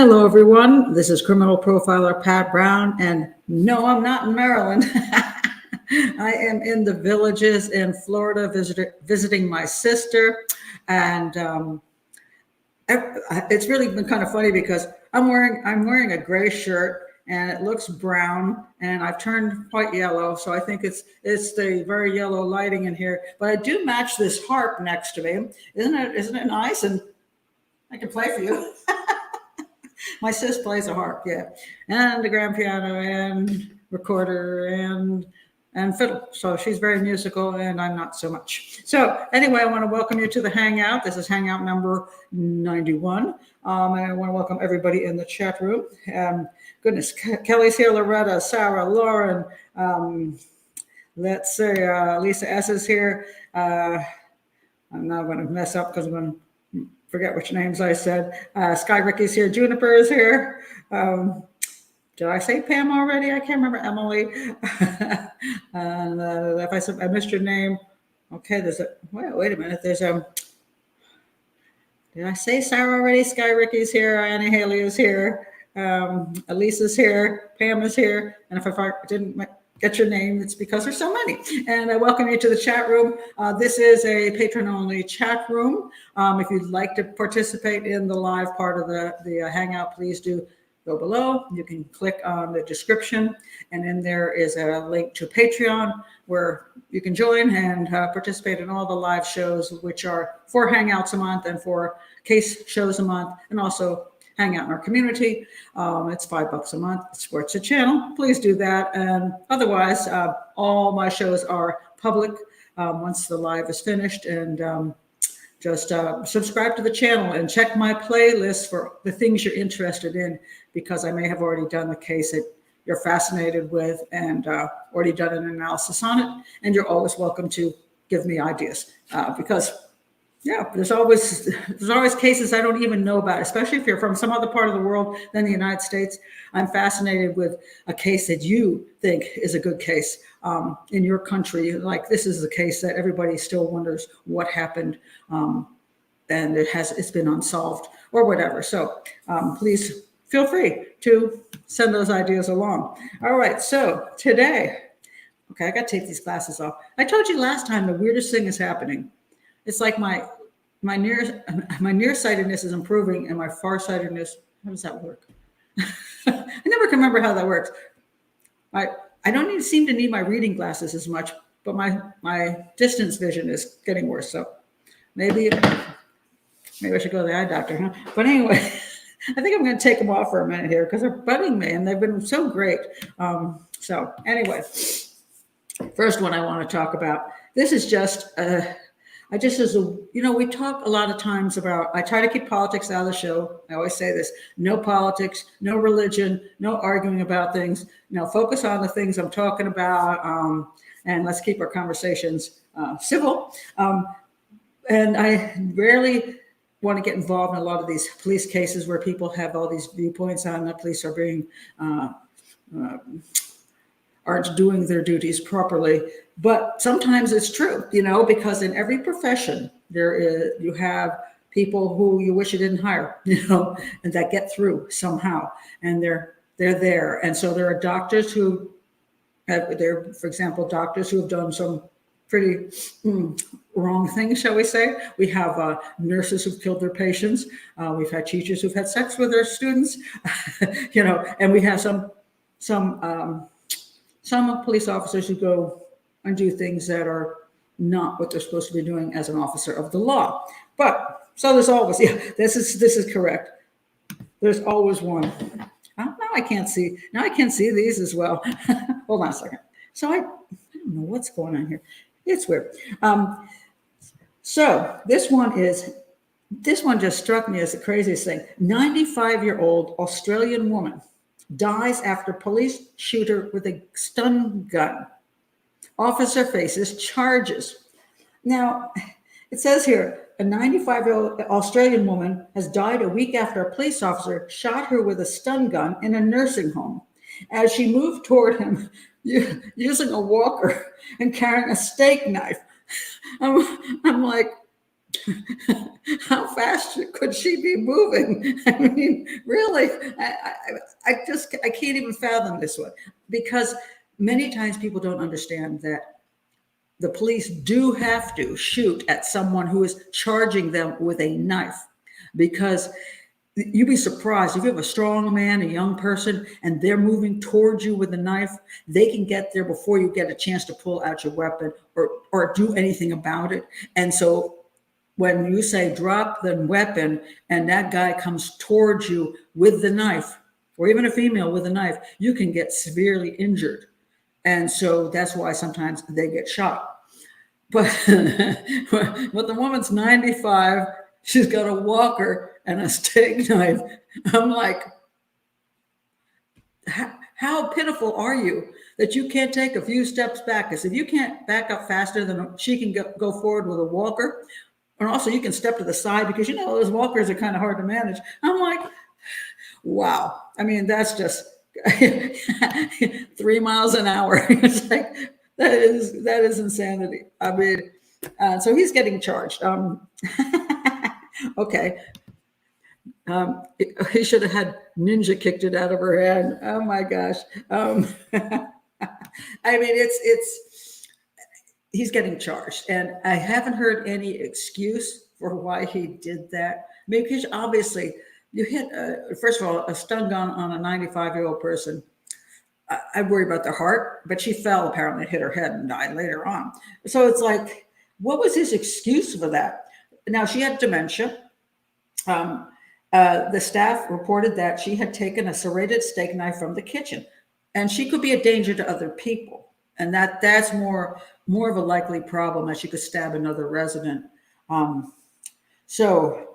Hello, everyone. This is criminal profiler Pat Brown, and no, I'm not in Maryland. I am in the Villages in Florida visiting my sister, and it's really been kind of funny because I'm wearing a gray shirt and it looks brown, and I've turned quite yellow, so I think it's the very yellow lighting in here. But I do match this harp next to me. Isn't it nice? And I can play for you. My sis plays a harp, yeah, and the grand piano and recorder and fiddle. So she's very musical, and I'm not so much. So anyway, I want to welcome you to the Hangout. This is Hangout number 91. And I want to welcome everybody in the chat room. Goodness, Kelly's here, Loretta, Sarah, Lauren. Let's say Lisa S is here. I'm not going to mess up because I'm going to forget which names I said. Sky Ricky's here. Juniper is here. Did I say Pam already? I can't remember. Emily. And if I said I missed your name, okay. Wait a minute. Did I say Sarah already? Sky Ricky's here. Annie Haley is here. Elise is here. Pam is here. And if I didn't get your name, it's because there's so many. And I welcome you to the chat room. This is a patron-only chat room. If you'd like to participate in the live part of the Hangout, please do go below. You can click on the description, and then there is a link to Patreon where you can join and participate in all the live shows, which are 4 Hangouts a month and 4 case shows a month, and also hang out in our community. It's $5 a month. It supports the channel. Please do that. And otherwise, all my shows are public once the live is finished. And just subscribe to the channel and check my playlist for the things you're interested in, because I may have already done the case that you're fascinated with and already done an analysis on it. And you're always welcome to give me ideas because yeah, there's always cases I don't even know about, especially if you're from some other part of the world than the United States. I'm fascinated with a case that you think is a good case in your country. Like this is a case that everybody still wonders what happened, and it's been unsolved or whatever. So please feel free to send those ideas along. All right, so today, okay, I got to take these glasses off. I told you last time the weirdest thing is happening. It's like my nearsightedness is improving and my farsightedness. How does that work? I never can remember how that works. I don't seem to need my reading glasses as much, but my distance vision is getting worse. So maybe I should go to the eye doctor, huh? But anyway, I think I'm going to take them off for a minute here because they're bugging me and they've been so great. So anyway, first one I want to talk about. This is just we talk a lot of times about, I try to keep politics out of the show. I always say this: no politics, no religion, no arguing about things. Focus on the things I'm talking about, and let's keep our conversations civil. And I rarely want to get involved in a lot of these police cases where people have all these viewpoints on the police are being aren't doing their duties properly. But sometimes it's true, because in every profession you have people who you wish you didn't hire, and that get through somehow, and they're there. And so there are doctors for example, doctors who have done some pretty wrong things, shall we say. We have nurses who've killed their patients. We've had teachers who've had sex with their students, and we have some police officers who go and do things that are not what they're supposed to be doing as an officer of the law. But so there's always, this is correct. There's always one. Now I can't see. Now I can't see these as well. Hold on a second. So I don't know what's going on here. It's weird. So this one just struck me as the craziest thing. 95-year-old Australian woman dies after police shoot her with a stun gun. Officer faces charges. Now, it says here, a 95-year-old Australian woman has died a week after a police officer shot her with a stun gun in a nursing home as she moved toward him using a walker and carrying a steak knife. I'm like, how fast could she be moving? I mean, really, I can't even fathom this one, because many times people don't understand that the police do have to shoot at someone who is charging them with a knife, because you'd be surprised if you have a strong man, a young person, and they're moving towards you with a knife, they can get there before you get a chance to pull out your weapon or do anything about it. And so when you say drop the weapon and that guy comes towards you with the knife, or even a female with a knife, you can get severely injured. And so that's why sometimes they get shot. But the woman's 95, she's got a walker and a steak knife. I'm like, how pitiful are you that you can't take a few steps back? Because if you can't back up faster than she can go forward with a walker, and also you can step to the side, because those walkers are kind of hard to manage. I'm like, wow. I mean, that's just 3 miles an hour. It's like, that is insanity. I mean, so he's getting charged. Okay. He should have had ninja kicked it out of her hand. Oh my gosh. I mean, he's getting charged, and I haven't heard any excuse for why he did that. I mean, because obviously you hit, first of all, a stun gun on a 95-year-old person. I worry about the heart, but she fell, apparently hit her head and died later on. So it's like, what was his excuse for that? Now, she had dementia. The staff reported that she had taken a serrated steak knife from the kitchen, and she could be a danger to other people. And that's more of a likely problem, that she could stab another resident. So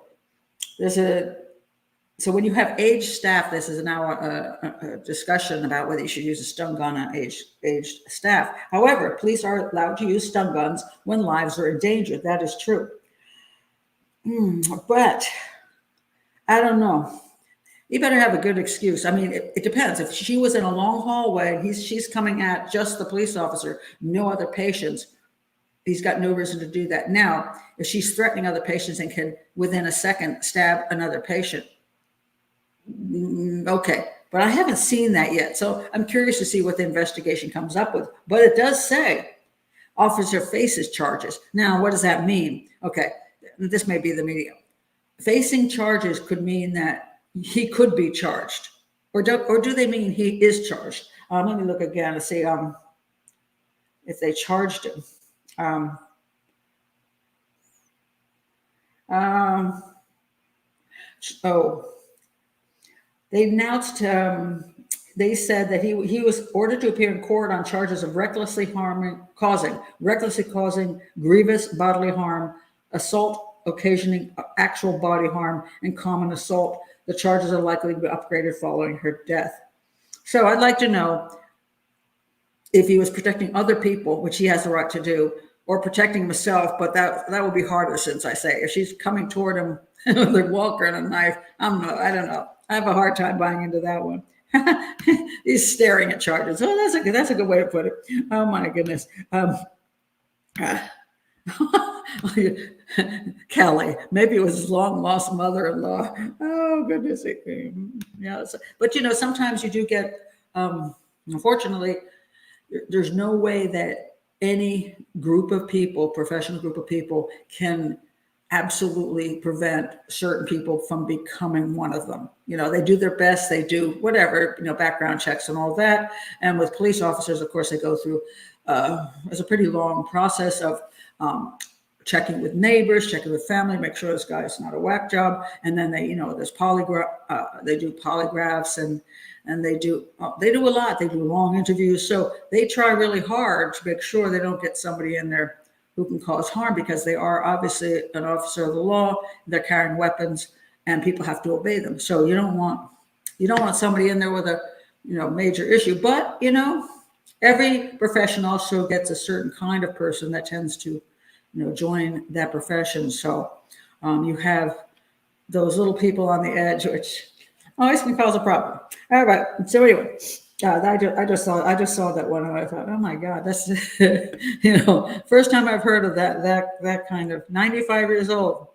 when you have aged staff, this is now a discussion about whether you should use a stun gun on aged staff. However, police are allowed to use stun guns when lives are in danger. That is true. But I don't know. You better have a good excuse. I mean, it depends. If she was in a long hallway and she's coming at just the police officer, no other patients, he's got no reason to do that. Now, if she's threatening other patients and can, within a second, stab another patient, okay. But I haven't seen that yet. So I'm curious to see what the investigation comes up with. But it does say officer faces charges. Now, what does that mean? Okay, this may be the medium. Facing charges could mean that he could be charged, or do they mean he is charged? Let me look again to see if they charged him. They announced. They said that he was ordered to appear in court on charges of recklessly causing grievous bodily harm, assault occasioning actual body harm, and common assault. The charges are likely to be upgraded following her death. So I'd like to know if he was protecting other people, which he has the right to do, or protecting himself, but that would be harder, since I say, if she's coming toward him with a walker and a knife, I don't know. I have a hard time buying into that one. He's staring at charges. Oh, that's a good way to put it. Oh my goodness. Kelly, maybe it was his long lost mother-in-law. Oh goodness. Yeah. But sometimes you do get, unfortunately, there's no way that any group of people, professional group of people, can absolutely prevent certain people from becoming one of them. They do their best, they do whatever, background checks and all that. And with police officers, of course, they go through, there's a pretty long process of checking with neighbors, checking with family, make sure this guy's not a whack job. And then they, there's they do polygraphs and they do a lot. They do long interviews. So they try really hard to make sure they don't get somebody in there who can cause harm, because they are obviously an officer of the law. They're carrying weapons, and people have to obey them. So you don't want somebody in there with a major issue. But every profession also gets a certain kind of person that tends to join that profession. So you have those little people on the edge, which always can cause a problem. All right. So anyway, I just saw that one and I thought, oh my God, that's first time I've heard of that kind of 95 years old.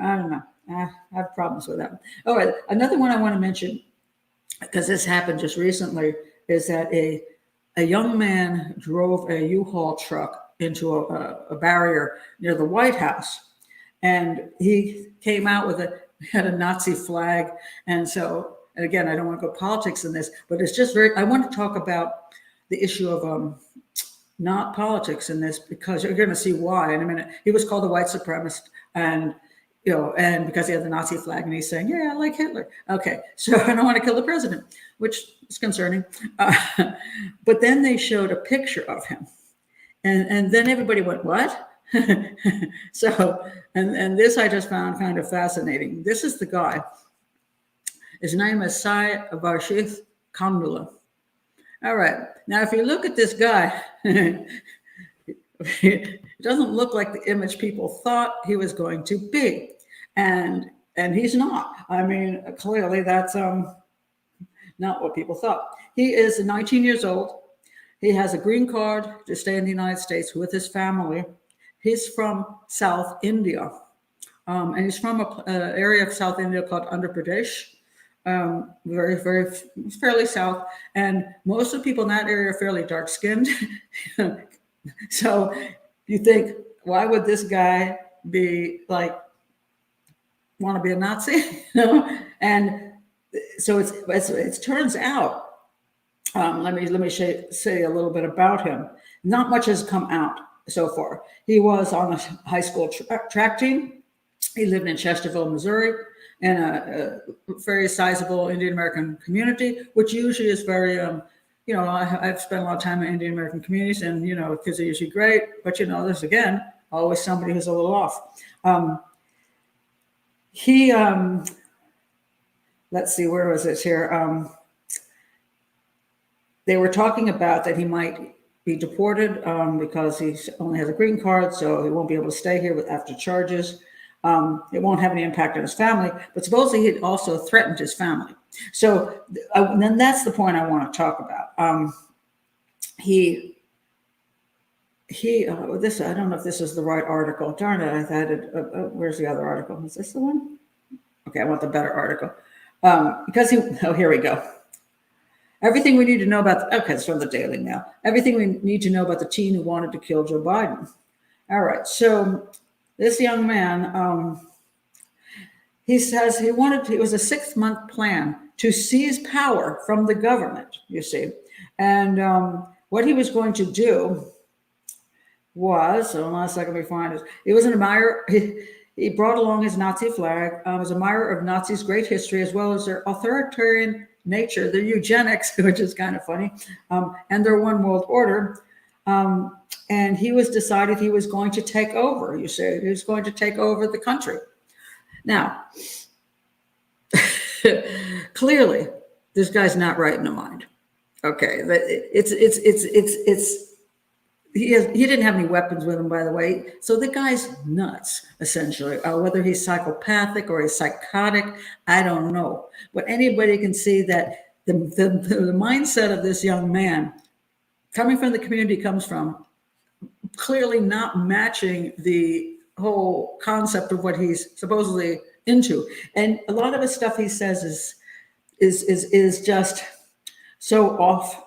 I don't know. I have problems with that. All right, another one I want to mention, because this happened just recently, is that a young man drove a U-Haul truck into a barrier near the White House, and he came out had a Nazi flag, and so. And again, I don't want to go politics in this, but it's just I want to talk about the issue of not politics in this, because you're going to see why in a minute. He was called a white supremacist, and and because he had the Nazi flag, and he's saying, "Yeah, I like Hitler." Okay, so I don't want to kill the president, which is concerning. But then they showed a picture of him, and then everybody went, "What?" So, and this I just found kind of fascinating. This is the guy. His name is Sai Varshith Kandula. All right. Now, if you look at this guy, it doesn't look like the image people thought he was going to be. And he's not. I mean, clearly that's not what people thought. He is 19 years old. He has a green card to stay in the United States with his family. He's from South India. And he's from an area of South India called Andhra Pradesh. Fairly south, and most of the people in that area are fairly dark skinned. So you think, why would this guy be like, want to be a Nazi? And so it turns out, let me say a little bit about him. Not much has come out so far. He was on a high school track team. He lived in Chesterfield, Missouri, in a very sizable Indian American community, which usually is very, I've spent a lot of time in Indian American communities, and, kids are usually great, but, there's, again, always somebody who's a little off. Let's see, where was it here? They were talking about that he might be deported because he only has a green card, so he won't be able to stay here after charges. It won't have any impact on his family, but supposedly he also threatened his family. So then that's the point I want to talk about. This, I don't know if this is the right article. Darn it, I had it. Where's the other article? Is this the one? Okay, I want the better article. Here we go. Everything we need to know about, it's from the Daily Mail. Everything we need to know about the teen who wanted to kill Joe Biden. All right, so this young man, he says it was a 6-month plan to seize power from the government, you see. And what he was going to do was, so last second we find it, he was an admirer. He brought along his Nazi flag, was an admirer of Nazis' great history, as well as their authoritarian nature, their eugenics, which is kind of funny, and their one world order. And he decided he was going to take over. You say he was going to take over the country. Now, clearly, this guy's not right in the mind. Okay, he didn't have any weapons with him, by the way. So the guy's nuts, essentially. Whether he's psychopathic or he's psychotic, I don't know. But anybody can see that the mindset of this young man, coming from the community he comes from, clearly not matching the whole concept of what he's supposedly into. And a lot of the stuff he says is just so off.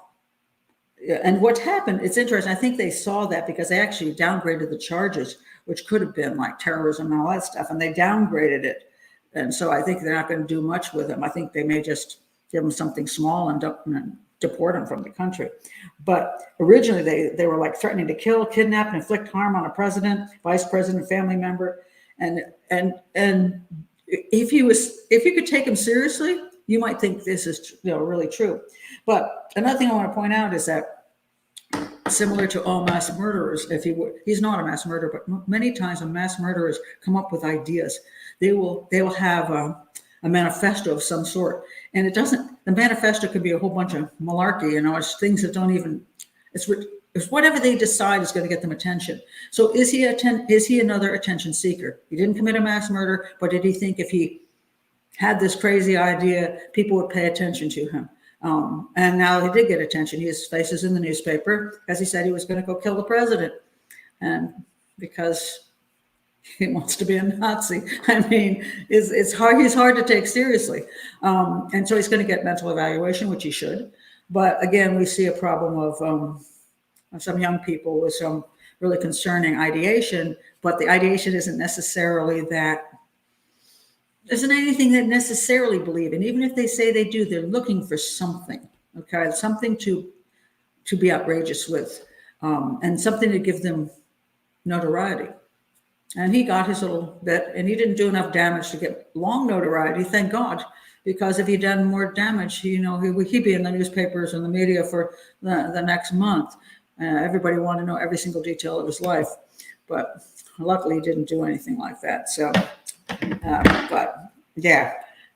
And what happened, it's interesting, I think they saw that because they actually downgraded the charges, which could have been like terrorism and all that stuff, and they downgraded it. And so I think they're not going to do much with him. I think they may just give him something small and deport him from the country. But originally they were like threatening to kill, kidnap, and inflict harm on a president, vice president, family member. And if you could take him seriously, you might think this is really true. But another thing I want to point out is that, similar to all mass murderers, he's not a mass murderer, but many times when mass murderers come up with ideas, they will have a manifesto of some sort. And the manifesto could be a whole bunch of malarkey, it's things that don't even, it's whatever they decide is going to get them attention. So is he another attention seeker? He didn't commit a mass murder, but did he think if he had this crazy idea, people would pay attention to him? And now he did get attention. His face is in the newspaper because he said he was going to go kill the president. And because he wants to be a Nazi. I mean, it's hard. He's hard to take seriously. And so he's going to get mental evaluation, which he should. But again, we see a problem of some young people with some really concerning ideation, but the ideation isn't necessarily that, isn't anything that necessarily believe in. Even if they say they do, they're looking for something, okay? Something to be outrageous with, and something to give them notoriety. And he got his little bit, and he didn't do enough damage to get long notoriety, thank God, because if he'd done more damage, he'd be in the newspapers and the media for the next month. Everybody wanted to know every single detail of his life, but luckily he didn't do anything like that. So,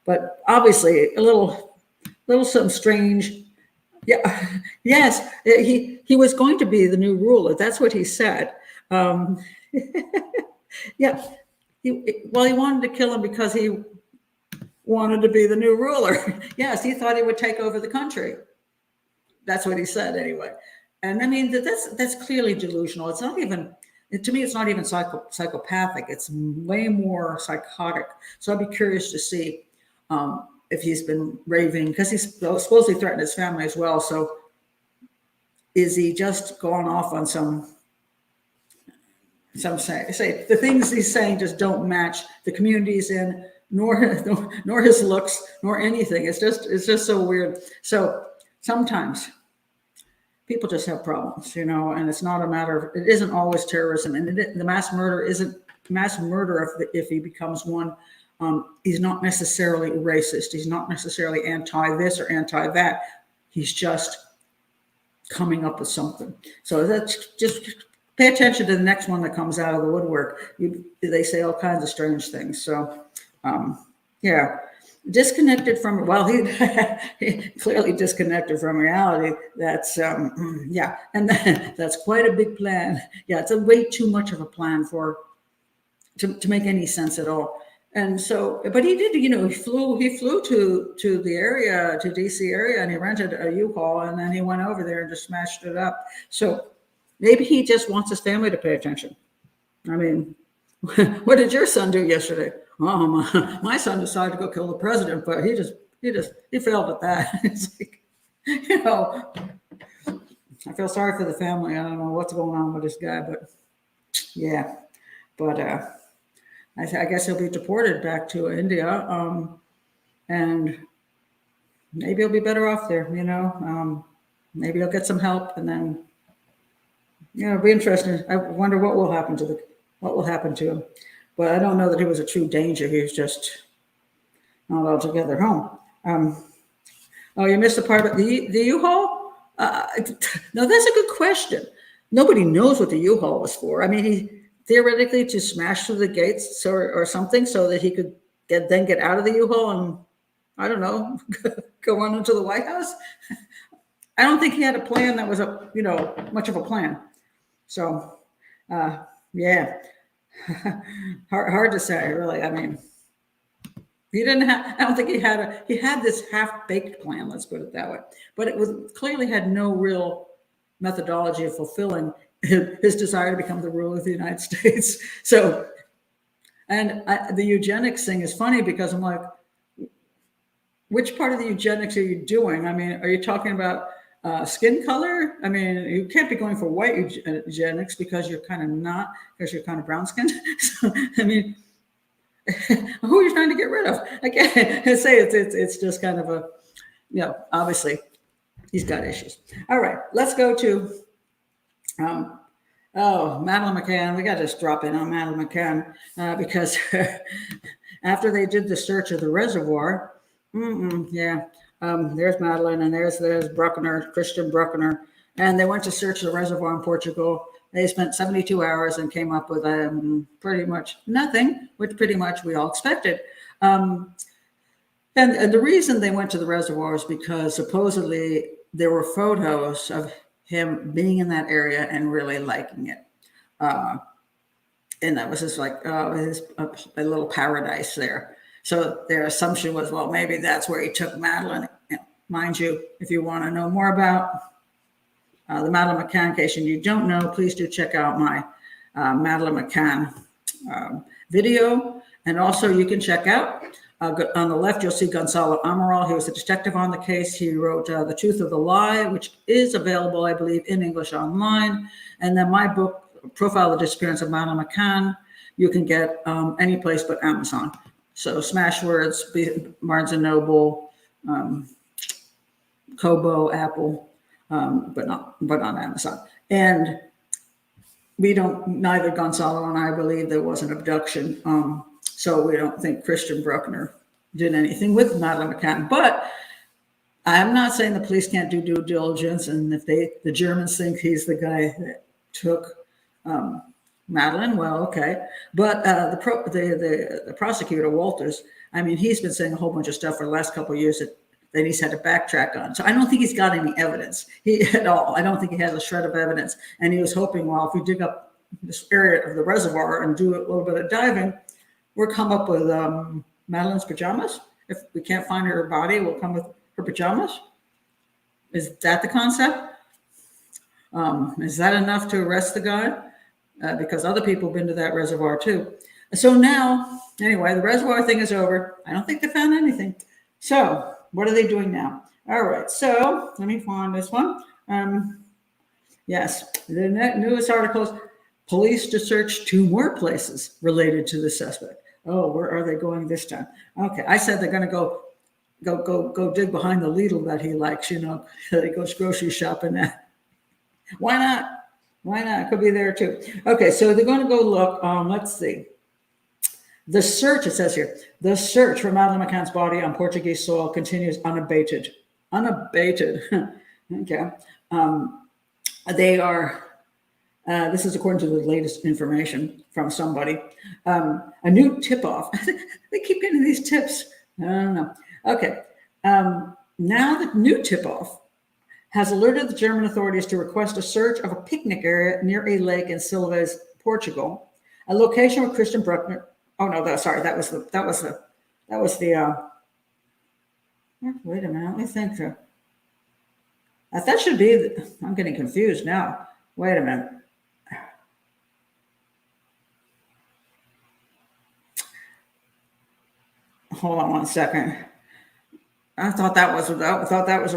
but obviously a little something strange. Yeah, yes, he was going to be the new ruler. That's what he said. Yeah, he wanted to kill him because he wanted to be the new ruler. Yes, he thought he would take over the country. That's what he said anyway. And I mean, that's clearly delusional. It's not even, to me, it's not even psychopathic. It's way more psychotic. So I'd be curious to see if he's been raving, because he's supposedly threatened his family as well. So is he just gone off on some say the things he's saying just don't match the community he's in, nor his looks, nor anything. It's just so weird. So sometimes people just have problems, and it's not a matter of, it isn't always terrorism, and the mass murder isn't mass murder. If he becomes one, he's not necessarily racist. He's not necessarily anti this or anti that. He's just coming up with something. So that's just pay attention to the next one that comes out of the woodwork. They say all kinds of strange things. So, yeah. Disconnected from, well, he clearly disconnected from reality. That's yeah, and that's quite a big plan. Yeah, it's a way too much of a plan to make any sense at all. And so, but he did, he flew to the area, to DC area, and he rented a U-Haul, and then he went over there and just smashed it up. So maybe he just wants his family to pay attention. I mean, what did your son do yesterday? Oh, my son decided to go kill the president, but he failed at that. It's like, I feel sorry for the family. I don't know what's going on with this guy, but yeah, but I guess he'll be deported back to India, and maybe he'll be better off there. Maybe he'll get some help, and then it'll be interesting. I wonder what will happen to him. But I don't know that he was a true danger. He was just not altogether home. Oh, you missed the part about the U-Haul? No, that's a good question. Nobody knows what the U-Haul was for. I mean, he theoretically to smash through the gates or something so that he could get out of the U-Haul and, I don't know, go on into the White House. I don't think he had a plan that was much of a plan. So, yeah. Hard to say, really. I mean, he didn't have, I don't think he had this half-baked plan, let's put it that way. But it clearly had no real methodology of fulfilling his desire to become the ruler of the United States. So, and the eugenics thing is funny because I'm like, which part of the eugenics are you doing? I mean, are you talking about skin color? I mean, you can't be going for white eugenics because you're kind of not, because you're kind of brown skinned. So, I mean, who are you trying to get rid of? I can't say it's just kind of a, obviously he's got issues. All right, let's go to, Madeleine McCann. We got to just drop in on Madeleine McCann because after they did the search of the reservoir, yeah. There's Madeleine, and there's Brueckner, Christian Brueckner, and they went to search the reservoir in Portugal. They spent 72 hours and came up with pretty much nothing, which pretty much we all expected. And the reason they went to the reservoir is because supposedly there were photos of him being in that area and really liking it. And that was just like a little paradise there. So their assumption was, well, maybe that's where he took Madeleine. mind you, if you want to know more about the Madeleine McCann case and you don't know, please do check out my Madeleine McCann video. And also you can check out, on the left, you'll see Gonzalo Amaral. He was a detective on the case. He wrote The Truth of the Lie, which is available, I believe, in English online. And then my book, Profile of the Disappearance of Madeleine McCann, you can get any place but Amazon. So Smashwords, Barnes & Noble, Kobo, Apple, but on Amazon. And neither Gonzalo and I believe there was an abduction. So we don't think Christian Brueckner did anything with Madeleine McCann. But I'm not saying the police can't do due diligence. And if the Germans think he's the guy that took Madeleine, well, okay. But the prosecutor, Walters, I mean, he's been saying a whole bunch of stuff for the last couple of years that he's had to backtrack on. So I don't think he's got any evidence at all. I don't think he has a shred of evidence. And he was hoping, well, if we dig up this area of the reservoir and do a little bit of diving, we'll come up with Madeleine's pajamas. If we can't find her body, we'll come with her pajamas. Is that the concept? Is that enough to arrest the guy? Because other people have been to that reservoir too. So now, anyway, the reservoir thing is over. I don't think they found anything. So what are they doing now? All right, so let me find this one. Yes, the newest articles, police to search 2 more places related to the suspect. Oh, where are they going this time? Okay, I said they're going to go dig behind the Lidl that he likes, that he goes grocery shopping at. Why not? Why not? Could be there too. Okay, so they're going to go look. Let's see. The search, it says here, the search for Madeleine McCann's body on Portuguese soil continues unabated. Unabated. Okay. They are, this is according to the latest information from somebody, a new tip-off. They keep getting these tips. I don't know. Okay. Now the new tip-off has alerted the German authorities to request a search of a picnic area near a lake in Silves, Portugal, a location where Christian Brueckner. Oh no, that was the. Wait a minute, let me think. That should be. I'm getting confused now. Wait a minute. Hold on one second. I thought that was a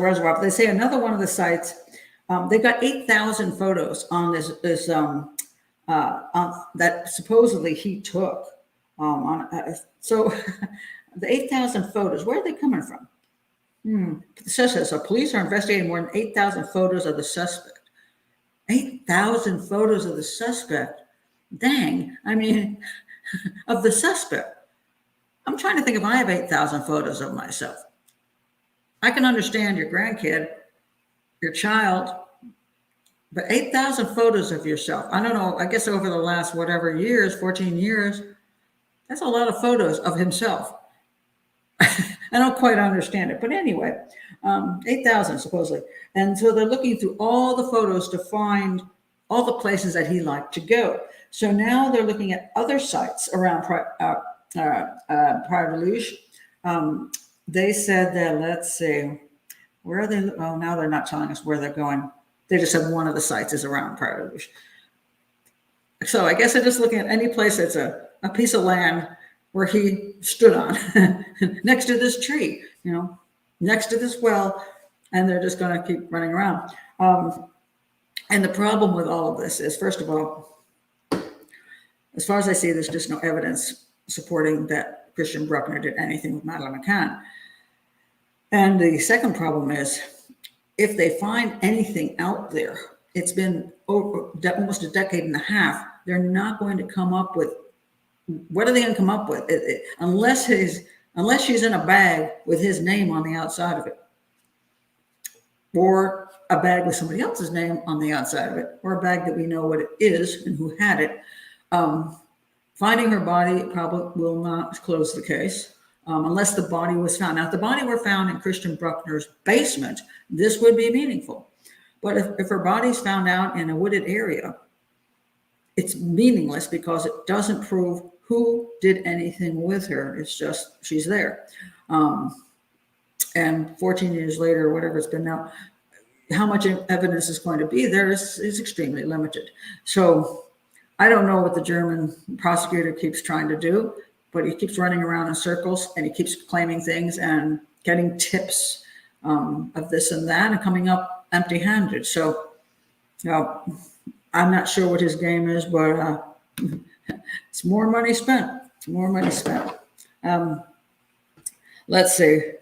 reservoir. But they say another one of the sites. They got 8,000 photos on this that supposedly he took. So the 8,000 photos, where are they coming from? It says so police are investigating more than 8,000 photos of the suspect. 8,000 photos of the suspect. Dang. I mean, of the suspect. I'm trying to think if I have 8,000 photos of myself. I can understand your grandkid, your child, but 8,000 photos of yourself. I don't know. I guess over the last 14 years, that's a lot of photos of himself. I don't quite understand it. But anyway, 8,000 supposedly. And so they're looking through all the photos to find all the places that he liked to go. So now they're looking at other sites around Praia-da-Luz. They said that, let's see, where are they? Oh, now they're not telling us where they're going. They just said one of the sites is around Praia-da-Luz. So I guess they're just looking at any place that's a piece of land where he stood on next to this tree, next to this well, and they're just going to keep running around. And the problem with all of this is, first of all, as far as I see, there's just no evidence supporting that Christian Brueckner did anything with Madeleine McCann. And the second problem is, if they find anything out there, it's been almost a decade and a half, they're not going to come up with, what are they going to come up with? Unless she's in a bag with his name on the outside of it, or a bag with somebody else's name on the outside of it, or a bag that we know what it is and who had it. Finding her body probably will not close the case unless the body was found. Now, if the body were found in Christian Brueckner's basement, this would be meaningful. But if her body's found out in a wooded area, it's meaningless because it doesn't prove who did anything with her. It's just she's there. And 14 years later, whatever it's been now, how much evidence is going to be there is extremely limited. So I don't know what the German prosecutor keeps trying to do, but he keeps running around in circles and he keeps claiming things and getting tips of this and that and coming up empty-handed. So, I'm not sure what his game is, but it's more money spent. More money spent. Let's see.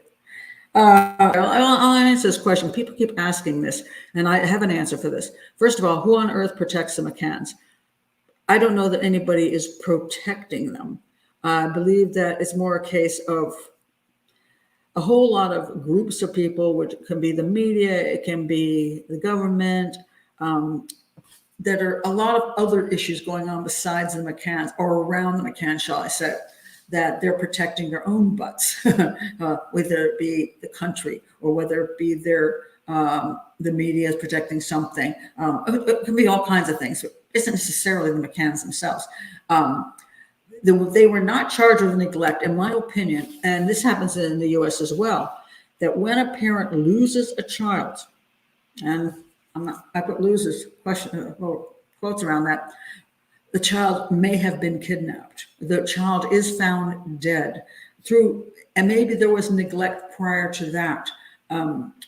I'll answer this question. People keep asking this, and I have an answer for this. First of all, who on earth protects the McCanns? I don't know that anybody is protecting them. I believe that it's more a case of a whole lot of groups of people, which can be the media, it can be the government, that are a lot of other issues going on besides the McCanns or around the McCanns, shall I say, that they're protecting their own butts, whether it be the country or whether it be the media is protecting something. It can be all kinds of things. It isn't necessarily the McCanns themselves. They were not charged with neglect, in my opinion, and this happens in the U.S. as well, that when a parent loses a child, and I put loses quotes around that, the child may have been kidnapped. The child is found dead and maybe there was neglect prior to that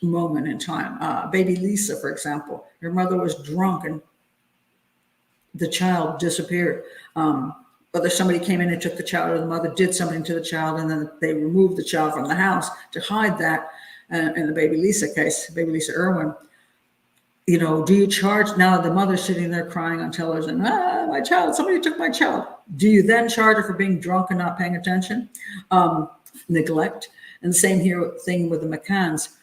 moment in time. Baby Lisa, for example, her mother was drunk and the child disappeared. Whether somebody came in and took the child or the mother did something to the child and then they removed the child from the house to hide that. In the Baby Lisa case, Baby Lisa Irwin, do you charge? Now the mother's sitting there crying on television, my child, somebody took my child. Do you then charge her for being drunk and not paying attention? Neglect. And the same thing with the McCanns.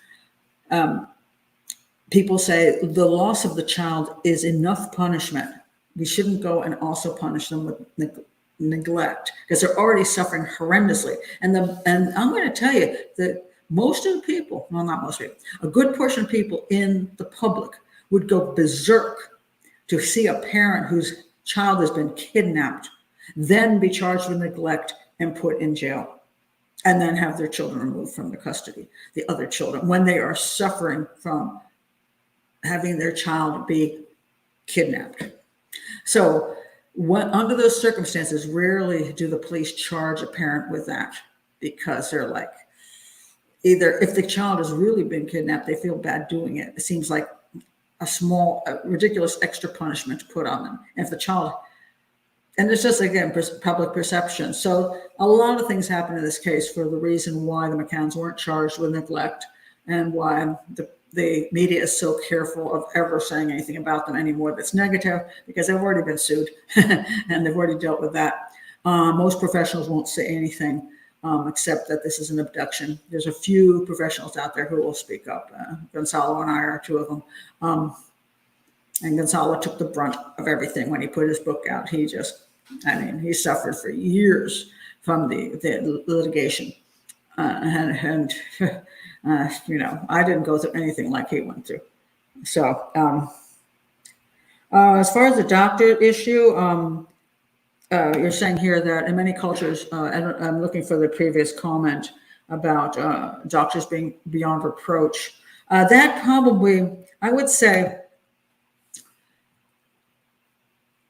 People say the loss of the child is enough punishment. We shouldn't go and also punish them with neglect because they're already suffering horrendously. And I'm going to tell you that most of the people, well, not most people, a good portion of people in the public would go berserk to see a parent whose child has been kidnapped, then be charged with neglect and put in jail, and then have their children removed from the custody, the other children, when they are suffering from having their child be kidnapped. So under those circumstances, rarely do the police charge a parent with that because they're like, either if the child has really been kidnapped, they feel bad doing it. It seems like a ridiculous extra punishment to put on them. And if the child, and it's just, again, public perception. So a lot of things happen in this case for the reason why the McCanns weren't charged with neglect and why the media is so careful of ever saying anything about them anymore that's negative because they've already been sued and they've already dealt with that. Most professionals won't say anything except that this is an abduction. There's a few professionals out there who will speak up. Gonzalo and I are two of them. And Gonzalo took the brunt of everything when he put his book out. He suffered for years from the litigation. I didn't go through anything like he went through. So as far as the doctor issue, you're saying here that in many cultures, I'm looking for the previous comment about doctors being beyond reproach. That probably, I would say,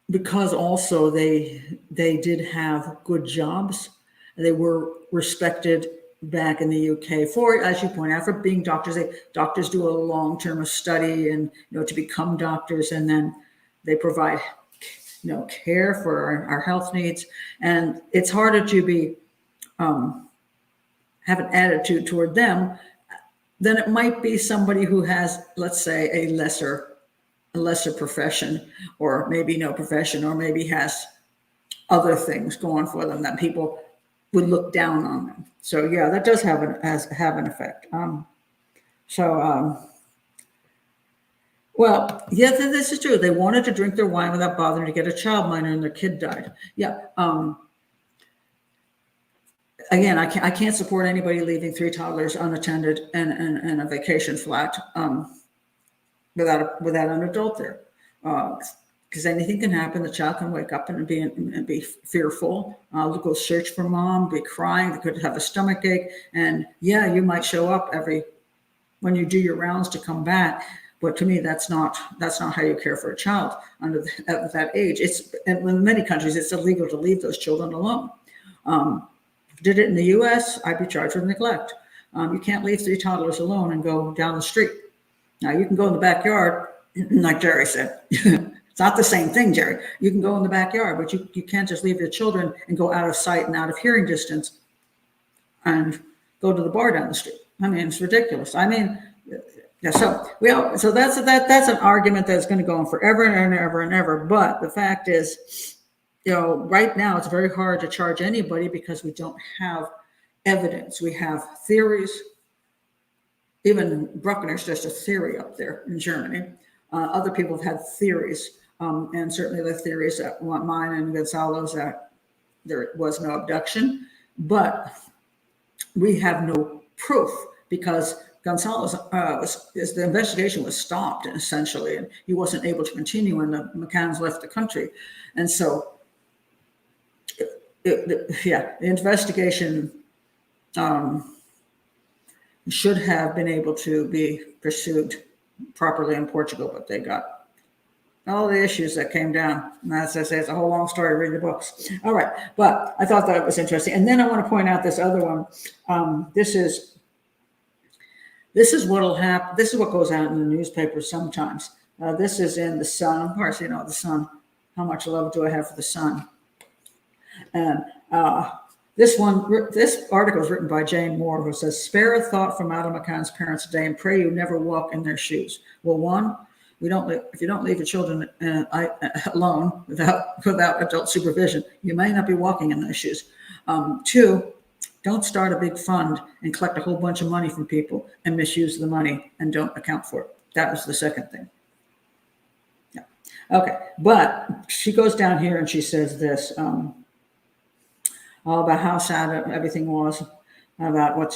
because also they did have good jobs. They were respected back in the UK for, as you point out, for being doctors. Doctors do a long-term of study and to become doctors, and then they provide care for our health needs. And it's harder to be have an attitude toward them than it might be somebody who has, let's say, a lesser profession, or maybe no profession, or maybe has other things going for them that people would look down on them. So yeah, that does have an effect. Well, yeah, this is true. They wanted to drink their wine without bothering to get a childminder, and their kid died. Yeah. Again, I can't support anybody leaving 3 toddlers unattended and a vacation flat without an adult there. because anything can happen. The child can wake up and be fearful, go search for mom, be crying. They could have a stomach ache, and yeah, you might show up when you do your rounds to come back. But to me, that's not how you care for a child at that age. And in many countries, it's illegal to leave those children alone. Did it in the U.S., I'd be charged with neglect. You can't leave 3 toddlers alone and go down the street. Now, you can go in the backyard, like Jerry said. It's not the same thing, Jerry. You can go in the backyard, but you can't just leave your children and go out of sight and out of hearing distance and go to the bar down the street. I mean, it's ridiculous. I mean, yeah, so that's an argument that's going to go on forever and ever and ever. But the fact is, right now it's very hard to charge anybody because we don't have evidence. We have theories. Even Brueckner's just a theory up there in Germany. Other people have had theories, and certainly the theories that mine and Gonzalo's that there was no abduction, but we have no proof because Gonzalo's the investigation was stopped essentially, and he wasn't able to continue when the McCanns left the country, and so the investigation should have been able to be pursued properly in Portugal, but they got all the issues that came down. And as I say, it's a whole long story. Read the books. All right, but I thought that was interesting. And then I want to point out this other one. This is what'll happen. This is what goes out in the newspapers sometimes. This is in the Sun. Of course, the Sun. How much love do I have for the Sun? And this article is written by Jane Moore, who says, "Spare a thought for Madeleine McCann's parents today and pray you never walk in their shoes." Well, one, if you don't leave your children alone without adult supervision, you may not be walking in those shoes. 2, don't start a big fund and collect a whole bunch of money from people and misuse the money and don't account for it. That was the second thing. Yeah. Okay, but she goes down here and she says this. All about how sad everything was, about what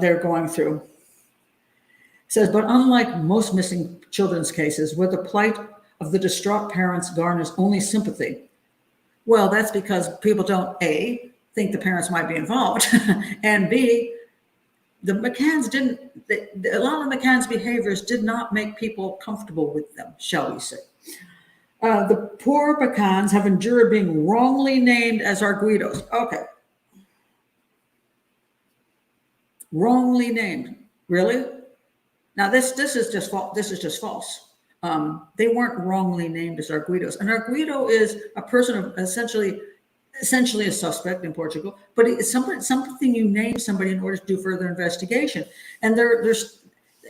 they're going through. It says, but unlike most missing children's cases, where the plight of the distraught parents garners only sympathy, well, that's because people don't, A, think the parents might be involved, and B, the McCanns a lot of the McCanns' behaviors did not make people comfortable with them, shall we say. The poor McCanns have endured being wrongly named as arguidos. Okay. Wrongly named. Really? Now this is just false. This is just false. They weren't wrongly named as arguidos. An arguido is a person of essentially a suspect in Portugal, but it's something you name somebody in order to do further investigation. And there's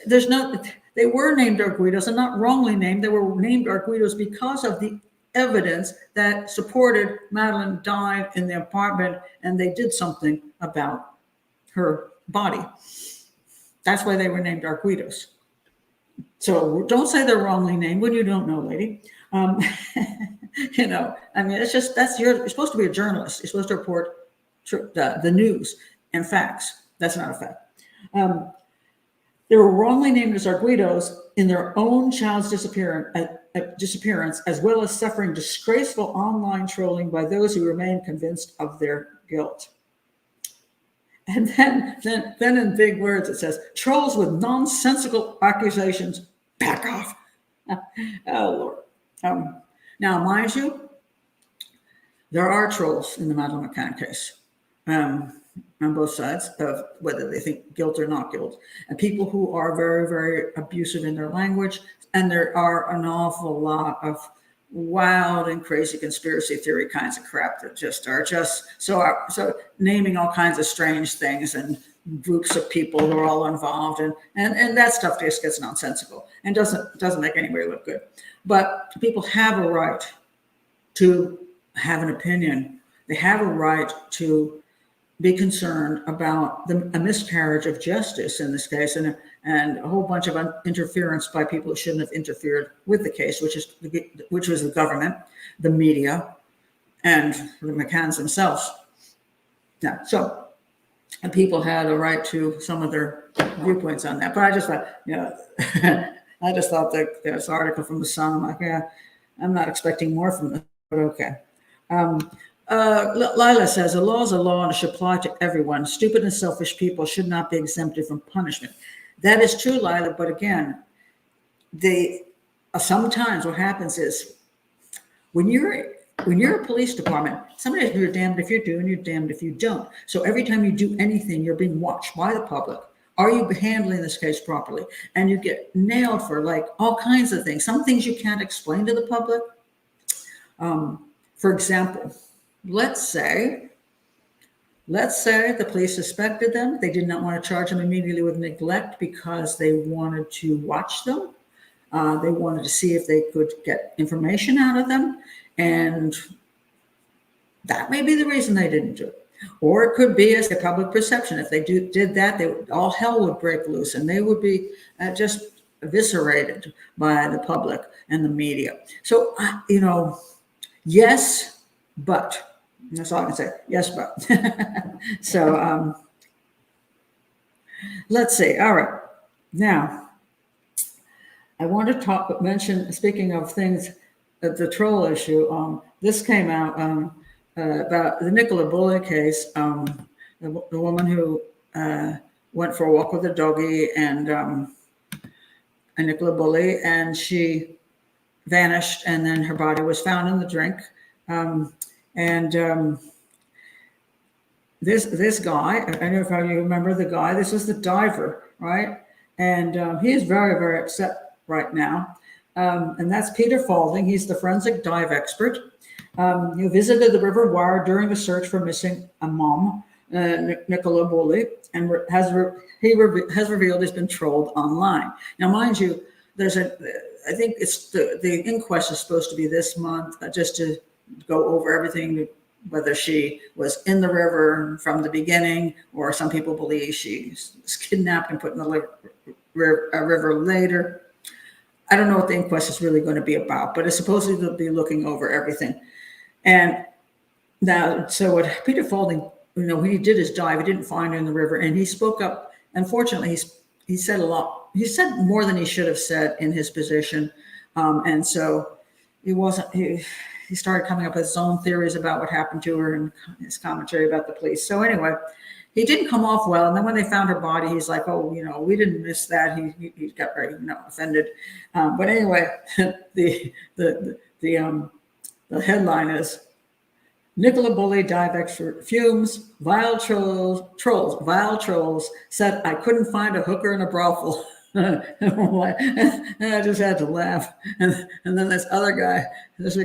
no. They were named arguidos and not wrongly named. They were named arguidos because of the evidence that supported Madeleine died in the apartment and they did something about her body. That's why they were named arguidos. So don't say they're wrongly named when you don't know, lady. I mean, it's just, you're supposed to be a journalist. You're supposed to report the news and facts. That's not a fact. They were wrongly named as arguidos in their own child's disappearance, as well as suffering disgraceful online trolling by those who remain convinced of their guilt. And then in big words, it says, trolls with nonsensical accusations, back off. Oh, Lord. Now, mind you, there are trolls in the Madeleine McCann case. On both sides of whether they think guilt or not guilt, and people who are very, very abusive in their language. And there are an awful lot of wild and crazy conspiracy theory kinds of crap that are so naming all kinds of strange things and groups of people who are all involved, and that stuff just gets nonsensical and doesn't make anybody look good. But people have a right to have an opinion. They have a right to be concerned about a miscarriage of justice in this case, and a whole bunch of interference by people who shouldn't have interfered with the case, which was the government, the media, and the McCanns themselves. Yeah, so and people had a right to some of their viewpoints on that. But I just thought, I just thought that this article from the Sun, I'm like, yeah, I'm not expecting more from this, but okay. Lila says, a law is a law and it should apply to everyone. Stupid and selfish people should not be exempted from punishment. That is true, Lila, but again, sometimes what happens is when you're a police department, sometimes you're damned if you do and you're damned if you don't. So every time you do anything, you're being watched by the public. Are you handling this case properly? And you get nailed for like all kinds of things. Some things you can't explain to the public. For example, let's say the police suspected them. They did not want to charge them immediately with neglect because they wanted to watch them. They wanted to see if they could get information out of them. And that may be the reason they didn't do it. Or it could be as a public perception. If they did that, all hell would break loose and they would be just eviscerated by the public and the media. So, yes, but that's all I can say. Yes, but. So let's see. All right. Now, I want to mention, speaking of things, the troll issue, this came out about the Nicola Bulley case, the woman who went for a walk with a doggy and Nicola Bulley, and she vanished, and then her body was found in the drink. This guy, I don't know if you remember the guy, this was the diver, right? And he is very, very upset right now. And that's Peter Faulding. He's the forensic dive expert. He visited the River Wire during the search for missing a mom, Nicola Bulley, and has revealed he's been trolled online. Now, mind you, I think it's the inquest is supposed to be this month, just to go over everything, whether she was in the river from the beginning, or some people believe she was kidnapped and put in the river later. I don't know what the inquest is really going to be about, but it's supposedly to be looking over everything. And now, so what Peter Faulding, when he did his dive, he didn't find her in the river, and he spoke up. Unfortunately, he said a lot. He said more than he should have said in his position, and so he started coming up with his own theories about what happened to her and his commentary about the police. So anyway, he didn't come off well. And then when they found her body, he's like, "Oh, we didn't miss that." He got very offended. But anyway, the headline is Nicola Bulley dive expert fumes, vile trolls said I couldn't find a hooker in a brothel. And I just had to laugh. And then this a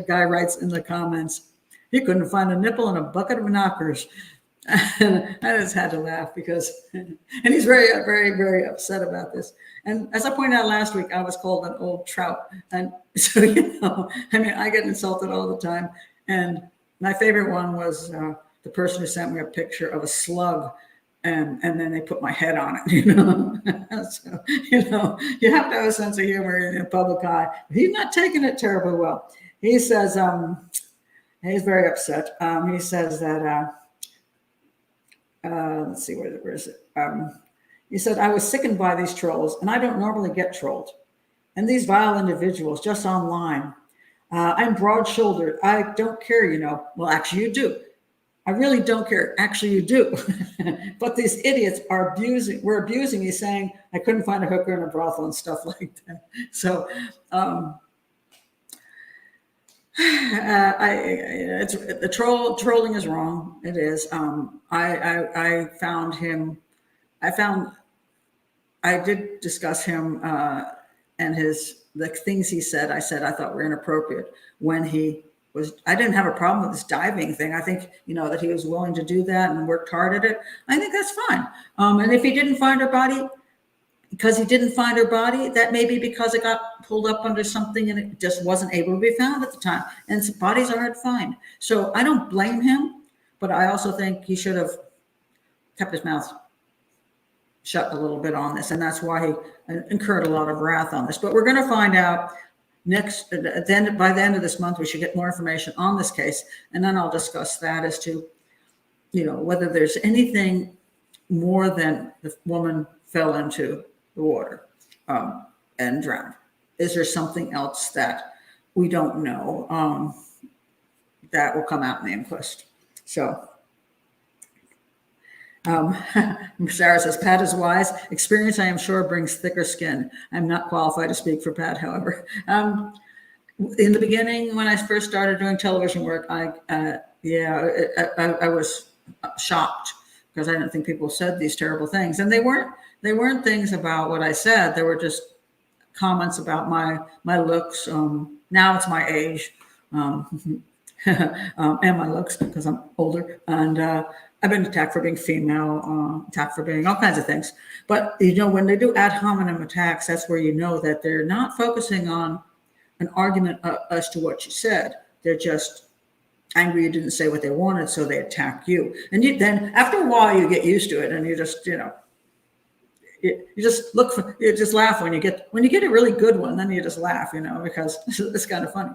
guy writes in the comments, he couldn't find a nipple in a bucket of knockers. And I just had to laugh because, and he's very, very, very upset about this. And as I pointed out last week, I was called an old trout. And so, I get insulted all the time. And my favorite one was the person who sent me a picture of a slug, and then they put my head on it, So, you have to have a sense of humor in the public eye. He's not taking it terribly well. He says, he's very upset. He says that, let's see, where is it? He said, I was sickened by these trolls, and I don't normally get trolled. And these vile individuals just online. I'm broad-shouldered. I don't care, Well, actually, you do. I really don't care. Actually, you do. But these idiots we're abusing you, saying I couldn't find a hooker in a brothel and stuff like that. So trolling is wrong. It is. I did discuss him and the things he said. I thought were inappropriate when I didn't have a problem with this diving thing. I think, that he was willing to do that and worked hard at it. I think that's fine. And if he didn't find her body, that may be because it got pulled up under something and it just wasn't able to be found at the time. And bodies are hard to find. So I don't blame him, but I also think he should have kept his mouth shut a little bit on this. And that's why he incurred a lot of wrath on this. But we're going to find out by the end of this month, we should get more information on this case. And then I'll discuss that as to, whether there's anything more than the woman fell into the water and drowned. Is there something else that we don't know. That will come out in the inquest. So Sarah says, Pat is wise. Experience, I am sure, brings thicker skin. I'm not qualified to speak for Pat, however. In the beginning, when I first started doing television work, I was shocked because I didn't think people said these terrible things. And they weren't things about what I said. They were just comments about my looks. Now it's my age. And my looks because I'm older, and I've been attacked for being female, attacked for being all kinds of things. But when they do ad hominem attacks, that's where that they're not focusing on an argument as to what you said. They're just angry you didn't say what they wanted, so they attack you. And then after a while, you get used to it, and you just you just laugh when you get a really good one. Then you just laugh, because it's kind of funny,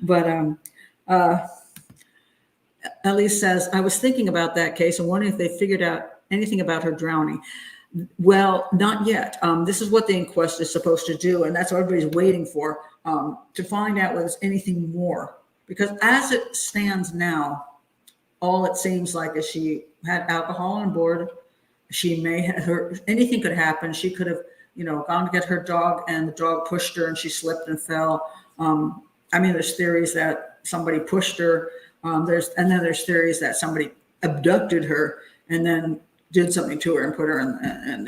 But Elise says, I was thinking about that case and wondering if they figured out anything about her drowning. Well, not yet. This is what the inquest is supposed to do, and that's what everybody's waiting for, to find out whether there's anything more. Because as it stands now, all it seems like is she had alcohol on board. She may have anything could happen. She could have, gone to get her dog, and the dog pushed her, and she slipped and fell. There's theories that somebody pushed her. There's theories that somebody abducted her and then did something to her and put her in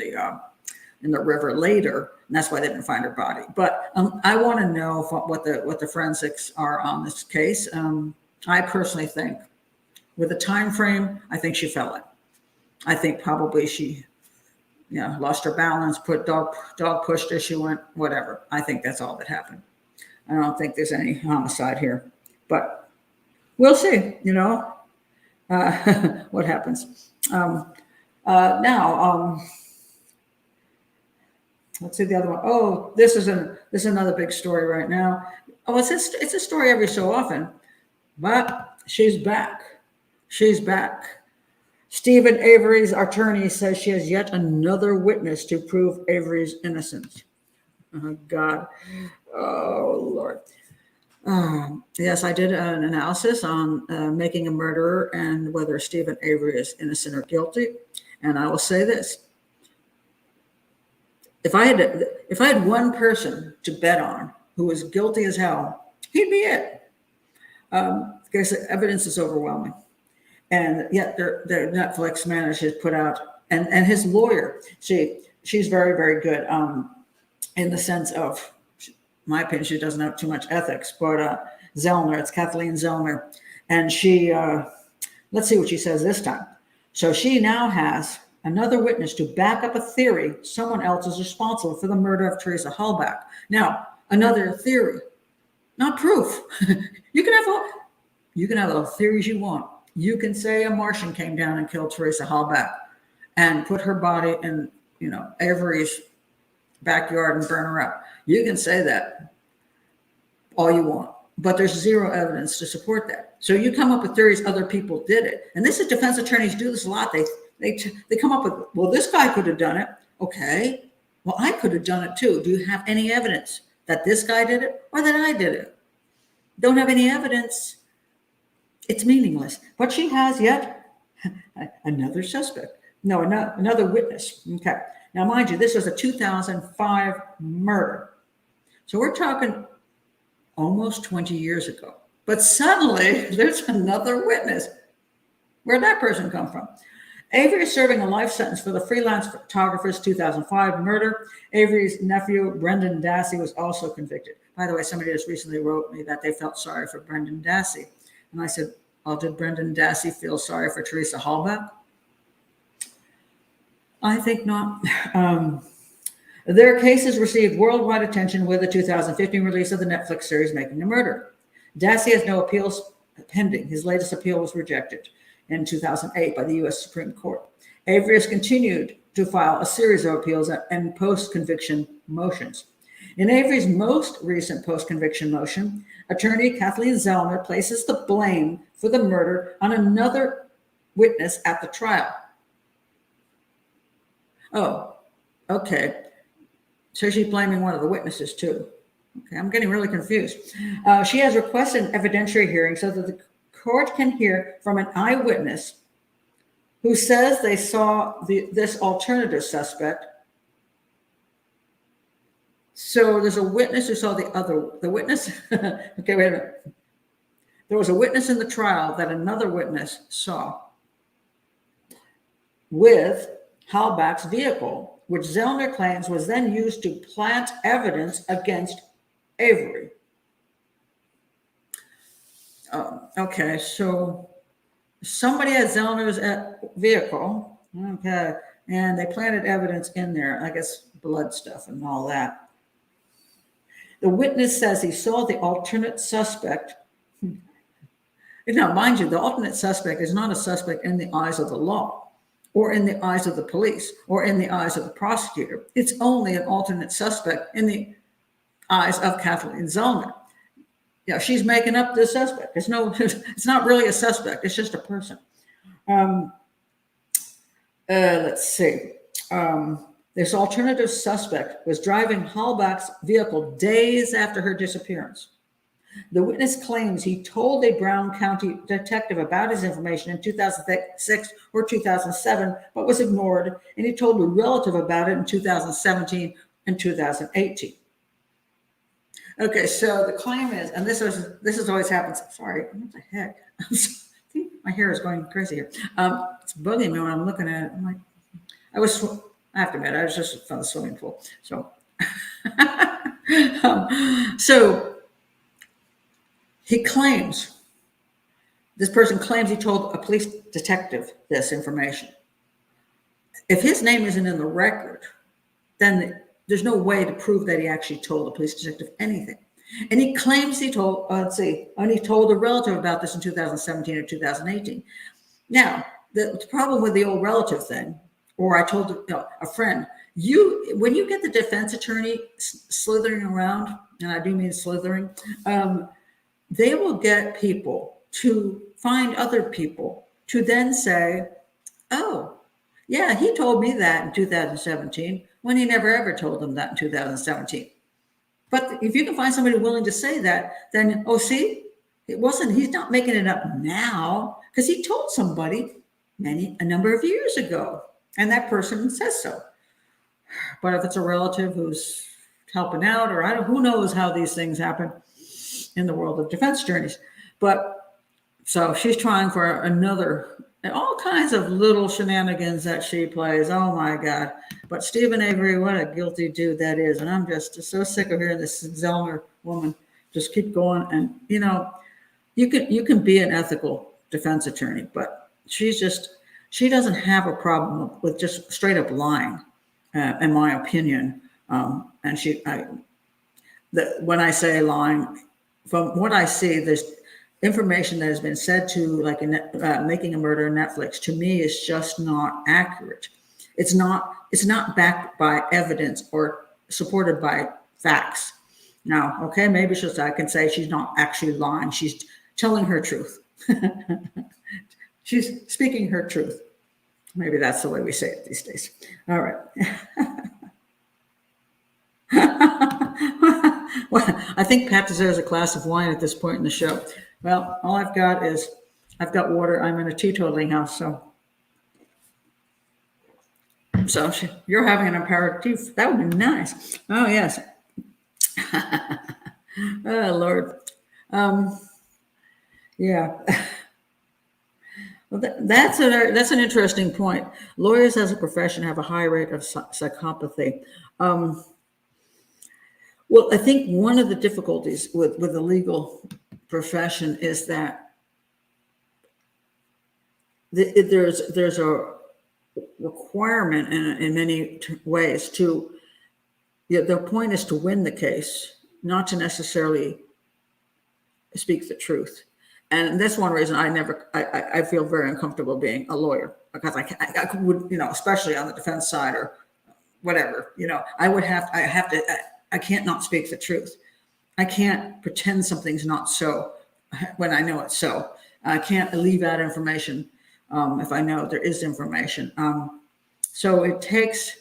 the river later, and that's why they didn't find her body. But I want to know what the forensics are on this case. I personally think, with the time frame, I think she fell in. I think probably she, lost her balance, dog pushed her, she went, whatever. I think that's all that happened. I don't think there's any homicide here, but we'll see, what happens. Now, let's see the other one. Oh, this is another big story right now. Oh, it's a story every so often, but she's back. She's back. Steven Avery's attorney says she has yet another witness to prove Avery's innocence. Oh, God. Oh, Lord. Yes, I did an analysis on making a murderer and whether Steven Avery is innocent or guilty. And I will say this. If I had one person to bet on who was guilty as hell, he'd be it. Because the evidence is overwhelming. And yet their Netflix manager put out, and his lawyer, she's very, very good in the sense of, in my opinion, she doesn't have too much ethics, but Zellner, it's Kathleen Zellner. And she, let's see what she says this time. So she now has another witness to back up a theory someone else is responsible for the murder of Teresa Halbach. Now, another theory, not proof. You can have all the theories you want. You can say a Martian came down and killed Teresa Halbach and put her body in, Avery's backyard and burn her up. You can say that all you want, but there's zero evidence to support that. So you come up with theories other people did it. And this is defense attorneys do this a lot. They come up with, well, this guy could have done it. Okay. Well, I could have done it too. Do you have any evidence that this guy did it or that I did it? Don't have any evidence. It's meaningless. But she has yet another suspect. No, another witness. Okay. Now, mind you, this was a 2005 murder. So we're talking almost 20 years ago. But suddenly, there's another witness. Where'd that person come from? Avery is serving a life sentence for the freelance photographer's 2005 murder. Avery's nephew, Brendan Dassey, was also convicted. By the way, somebody just recently wrote me that they felt sorry for Brendan Dassey. And I said, well, did Brendan Dassey feel sorry for Teresa Halbach? I think not. Their cases received worldwide attention with the 2015 release of the Netflix series Making a Murder. Dassey has no appeals pending. His latest appeal was rejected in 2008 by the U.S. Supreme Court. Avery has continued to file a series of appeals and post-conviction motions. In Avery's most recent post-conviction motion, attorney Kathleen Zellner places the blame for the murder on another witness at the trial. Oh, okay. So she's blaming one of the witnesses too. Okay, I'm getting really confused. She has requested an evidentiary hearing so that the court can hear from an eyewitness who says they saw this alternative suspect. So there's a witness who saw the witness. Okay, wait a minute. There was a witness in the trial that another witness saw with Halbach's vehicle, which Zellner claims was then used to plant evidence against Avery. Okay, so somebody had Zellner's vehicle, okay, and they planted evidence in there, I guess blood stuff and all that. The witness says he saw the alternate suspect. Now, mind you, the alternate suspect is not a suspect in the eyes of the law or in the eyes of the police or in the eyes of the prosecutor. It's only an alternate suspect in the eyes of Kathleen Zellner. Yeah, she's making up the suspect. It's not really a suspect. It's just a person. Let's see. This alternative suspect was driving Halbach's vehicle days after her disappearance. The witness claims he told a Brown County detective about his information in 2006 or 2007, but was ignored, and he told a relative about it in 2017 and 2018. Okay, so the claim is, and this is always happens. Sorry, what the heck? My hair is going crazy here. It's bugging me when I'm looking at it. I'm like, I have to admit, I was just from the swimming pool. So, so this person claims he told a police detective this information. If his name isn't in the record, then there's no way to prove that he actually told the police detective anything. And he claims he told, and he told a relative about this in 2017 or 2018. Now, the problem with the old relative thing, or I told a friend, when you get the defense attorney slithering around, and I do mean slithering, they will get people to find other people to then say, oh, yeah, he told me that in 2017, when he never ever told them that in 2017. But if you can find somebody willing to say that, then, oh, see, he's not making it up now, because he told somebody a number of years ago, and that person says so. But if it's a relative who's helping out, or who knows how these things happen in the world of defense attorneys. But so she's trying for all kinds of little shenanigans that she plays. Oh my God. But Steven Avery, what a guilty dude that is. And I'm just so sick of hearing this Zellner woman just keep going. And you can be an ethical defense attorney, but she doesn't have a problem with just straight up lying, in my opinion. And when I say lying, from what I see, there's information that has been said to, like in Making a Murder on Netflix, to me is just not accurate. It's not backed by evidence or supported by facts. Now, okay, maybe I can say she's not actually lying. She's telling her truth. She's speaking her truth. Maybe that's the way we say it these days. All right. Well, I think Pat deserves a glass of wine at this point in the show. Well, all I've got water. I'm in a teetotaling house, so you're having an aperitif. That would be nice. Oh yes. Oh Lord. Yeah. Well, that's an interesting point. Lawyers as a profession have a high rate of psychopathy. Well, I think one of the difficulties with the legal profession is that there's a requirement in many ways to, the point is to win the case, not to necessarily speak the truth. And that's one reason I feel very uncomfortable being a lawyer, because I would, especially on the defense side or whatever, I can't not speak the truth. I can't pretend something's not so when I know it's so. I can't leave out information if I know there is information. So it takes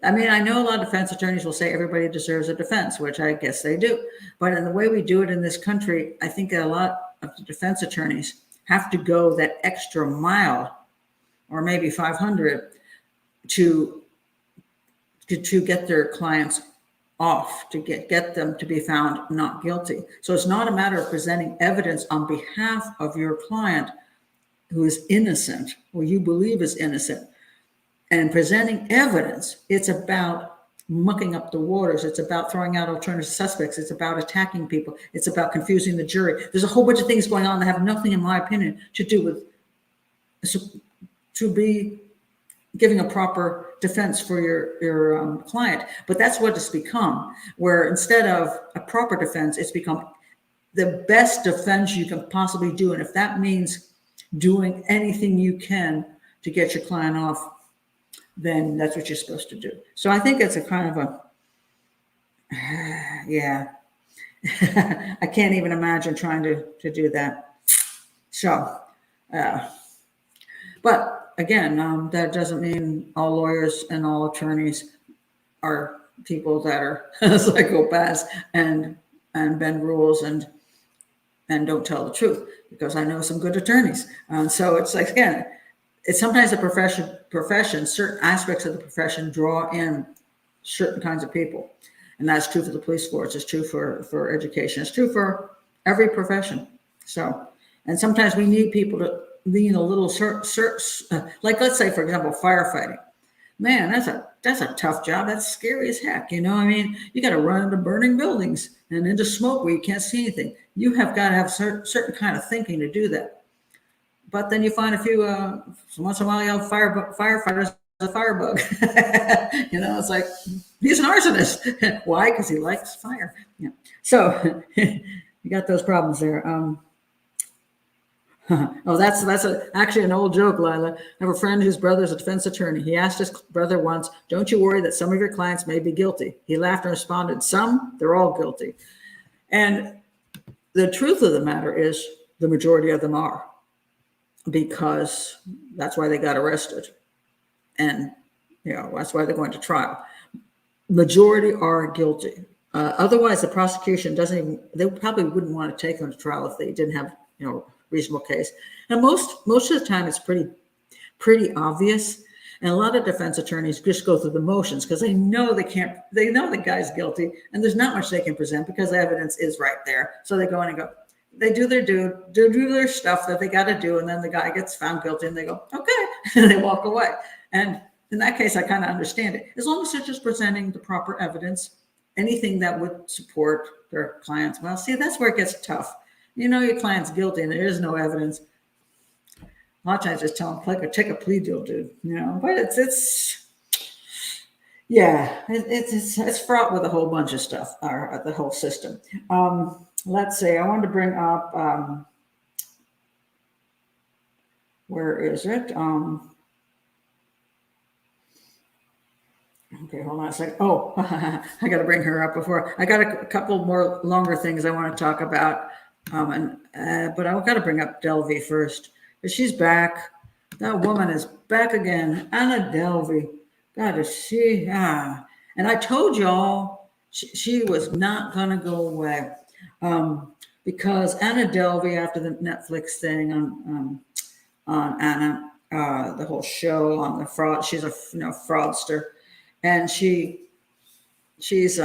I mean, I know a lot of defense attorneys will say everybody deserves a defense, which I guess they do. But in the way we do it in this country, I think a lot of the defense attorneys have to go that extra mile, or maybe 500, to get their clients off, to get them to be found not guilty. So it's not a matter of presenting evidence on behalf of your client who is innocent, or you believe is innocent, and presenting evidence. It's about mucking up the waters. It's about throwing out alternative suspects. It's about attacking people. It's about confusing the jury. There's a whole bunch of things going on that have nothing, in my opinion, to do with to be giving a proper defense for your client. But that's what it's become, where instead of a proper defense, it's become the best defense you can possibly do. And if that means doing anything you can to get your client off, then that's what you're supposed to do. So I think it's a kind of a, yeah, I can't even imagine trying to do that. So, but again, that doesn't mean all lawyers and all attorneys are people that are psychopaths and bend rules and don't tell the truth, because I know some good attorneys. So it's like, again, it's sometimes a profession, certain aspects of the profession draw in certain kinds of people. And that's true for the police force. It's true for education. It's true for every profession. So, and sometimes we need people to lean a little, like let's say, for example, firefighting. Man, that's a tough job. That's scary as heck. You know, I mean, you got to run into burning buildings and into smoke where you can't see anything. You have got to have certain kind of thinking to do that. But then you find a few, once in a while, you have firefighters, a firebug. You know, it's like, he's an arsonist. Why? Because he likes fire. Yeah. So you got those problems there. Oh, that's actually an old joke, Lila. I have a friend whose brother is a defense attorney. He asked his brother once, "Don't you worry that some of your clients may be guilty?" He laughed and responded, "Some, they're all guilty." And the truth of the matter is the majority of them are, because that's why they got arrested. And, you know, that's why they're going to trial. Majority are guilty. Otherwise, the prosecution they probably wouldn't want to take them to trial if they didn't have, you know, reasonable case. And most of the time it's pretty obvious. And a lot of defense attorneys just go through the motions because they know the guy's guilty and there's not much they can present because the evidence is right there. So they go in and go, they do their stuff that they got to do. And then the guy gets found guilty and they go, okay, and they walk away. And in that case, I kind of understand it. As long as they're just presenting the proper evidence, anything that would support their clients. Well, see, that's where it gets tough. You know your client's guilty and there is no evidence. A lot of times just tell them, take a plea deal, dude. You know, but it's fraught with a whole bunch of stuff, the whole system. Let's see, I wanted to bring up, where is it? Okay, hold on a second. Oh, I got to bring her up before. I got a couple more longer things I want to talk about. But I've got to bring up Delvey first. She's back. That woman is back again. Anna Delvey. God, is she? And I told y'all she was not going to go away. Because Anna Delvey, after the Netflix thing on Anna, the whole show on the fraud, she's a fraudster. And she's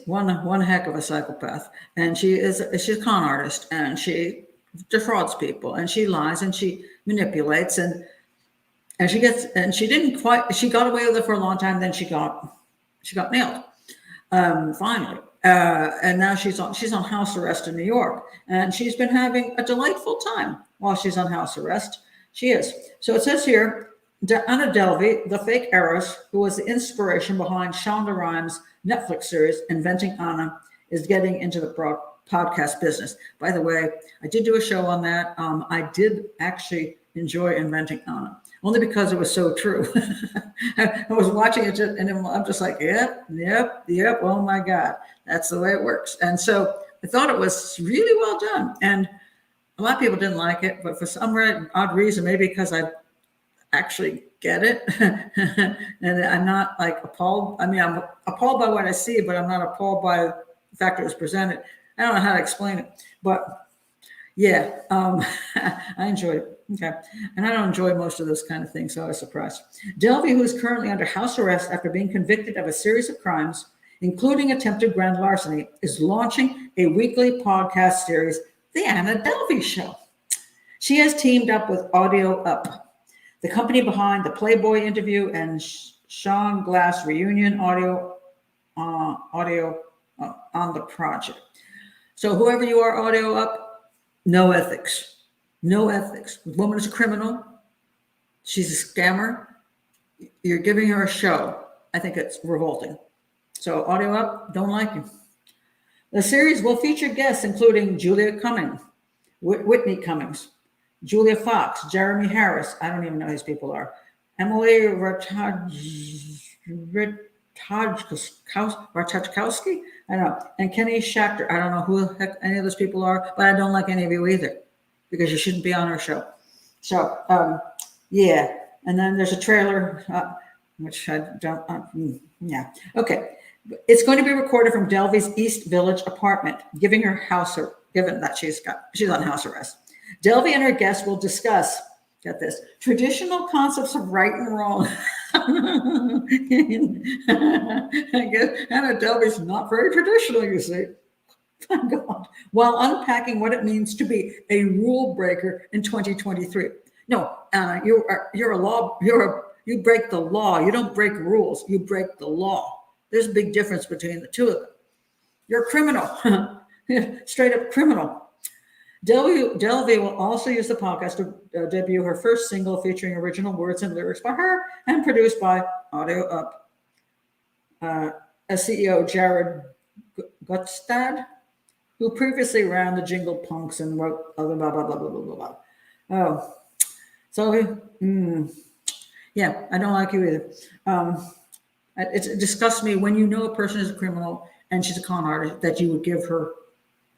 one heck of a psychopath, and she's a con artist, and she defrauds people, and she lies, and she manipulates, and she got away with it for a long time. Then she got nailed, finally, and now she's on house arrest in New York, and she's been having a delightful time while she's on house arrest. She is. So it says here, Anna Delvey, the fake heiress who was the inspiration behind Shonda Rhimes' Netflix series, Inventing Anna, is getting into the podcast business. By the way, I did do a show on that. I did actually enjoy Inventing Anna, only because it was so true. I was watching it and I'm just like, yep. Oh my God, that's the way it works. And so I thought it was really well done. And a lot of people didn't like it, but for some odd reason, maybe because actually get it. And I'm not like appalled. I mean, I'm appalled by what I see, but I'm not appalled by the fact it was presented. I don't know how to explain it, but yeah, I enjoyed it. Okay. And I don't enjoy most of those kind of things, so I was surprised. Delvey, who is currently under house arrest after being convicted of a series of crimes, including attempted grand larceny, is launching a weekly podcast series, The Anna Delvey Show. She has teamed up with Audio Up, the company behind the Playboy interview and Sean Glass reunion audio on the project. So whoever you are, Audio Up, no ethics. No ethics. The woman is a criminal. She's a scammer. You're giving her a show. I think it's revolting. So Audio Up, don't like you. The series will feature guests including Julia Cummings, Whitney Cummings, Julia Fox, Jeremy Harris, I don't even know who these people are, Emily Ratajkowski, I don't know, and Kenny Schachter. I don't know who the heck any of those people are, but I don't like any of you either, because you shouldn't be on our show. So, yeah, and then there's a trailer, which I don't, yeah, okay. It's going to be recorded from Delvey's East Village apartment, given that she's on house arrest. Delvey and her guests will discuss, get this, traditional concepts of right and wrong. I guess Anna Delvey's not very traditional, you see. Oh, God. While unpacking what it means to be a rule breaker in 2023. No, Anna, you break the law. You don't break rules. You break the law. There's a big difference between the two of them. You're a criminal, straight up criminal. Delvey will also use the podcast to debut her first single featuring original words and lyrics by her and produced by Audio Up. CEO Jared Gutstad, who previously ran the Jingle Punks and wrote other blah, blah, blah, blah, blah, blah. Oh, so, yeah, I don't like you either. It disgusts me when you know a person is a criminal and she's a con artist that you would give her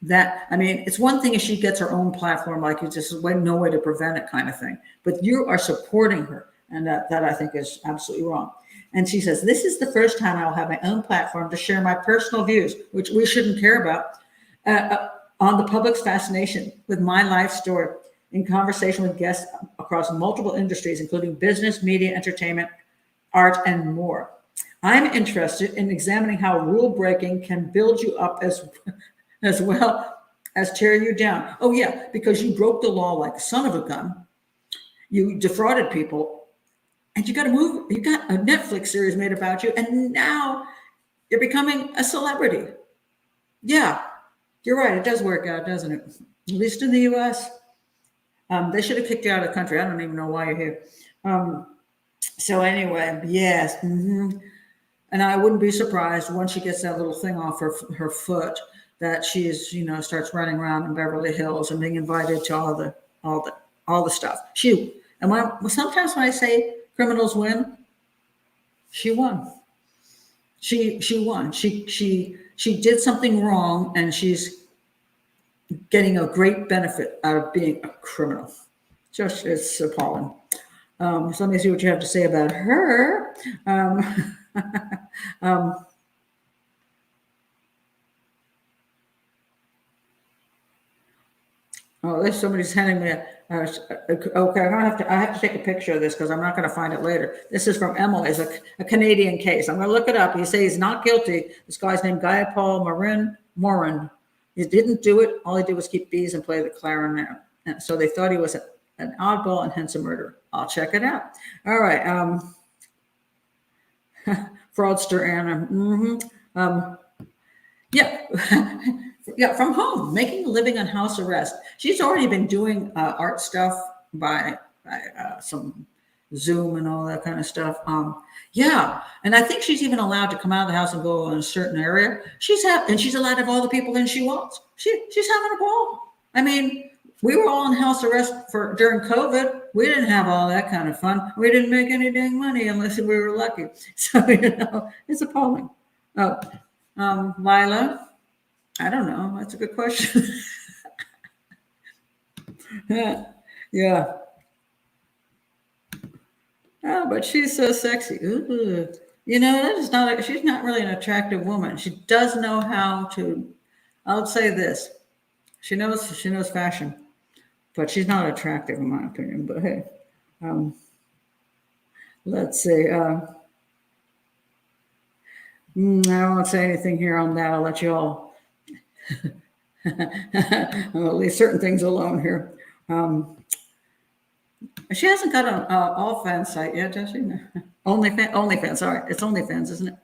that. I mean, it's one thing if she gets her own platform, like you just no way to prevent it kind of thing, but you are supporting her. And that I think is absolutely wrong. And she says, this is the first time I'll have my own platform to share my personal views, which we shouldn't care about, on the public's fascination with my life story in conversation with guests across multiple industries, including business, media, entertainment, art, and more. I'm interested in examining how rule breaking can build you up as well as tear you down. Oh yeah, because you broke the law like a son of a gun. You defrauded people, and you got a Netflix series made about you, and now you're becoming a celebrity. Yeah, you're right. It does work out, doesn't it? At least in the U.S. They should have kicked you out of the country. I don't even know why you're here. So anyway, yes. Mm-hmm. And I wouldn't be surprised once she gets that little thing off her foot that she's, starts running around in Beverly Hills and being invited to all the stuff. Sometimes when I say criminals win, she won. She won. She did something wrong, and she's getting a great benefit out of being a criminal. Just, it's appalling. So let me see what you have to say about her. Oh, there's somebody's handing me okay, I have to take a picture of this because I'm not going to find it later. This is from Emily. It's a Canadian case. I'm going to look it up. He says he's not guilty. This guy's named Guy Paul Morin. He didn't do it. All he did was keep bees and play the clarinet. And so they thought he was an oddball and hence a murderer. I'll check it out. All right. Fraudster Anna. Mm-hmm. Yeah, from home, making a living on house arrest. She's already been doing art stuff by some Zoom and all that kind of stuff. Yeah, and I think she's even allowed to come out of the house and go in a certain area. She's allowed to have all the people in she wants. She's having a ball. I mean, we were all in house arrest during COVID. We didn't have all that kind of fun. We didn't make any dang money unless we were lucky. So it's appalling. Oh, Lila. I don't know. That's a good question. Yeah. Oh, but she's so sexy. Ooh. You know, that is not. She's not really an attractive woman. She does know how to. I'll say this: she knows fashion, but she's not attractive in my opinion. But hey, um, let's see. I won't say anything here on that. I'll let you all. I'll leave certain things alone here. Um, she hasn't got an all-fans site yet, does she? No. OnlyFans. Sorry, it's OnlyFans, isn't it?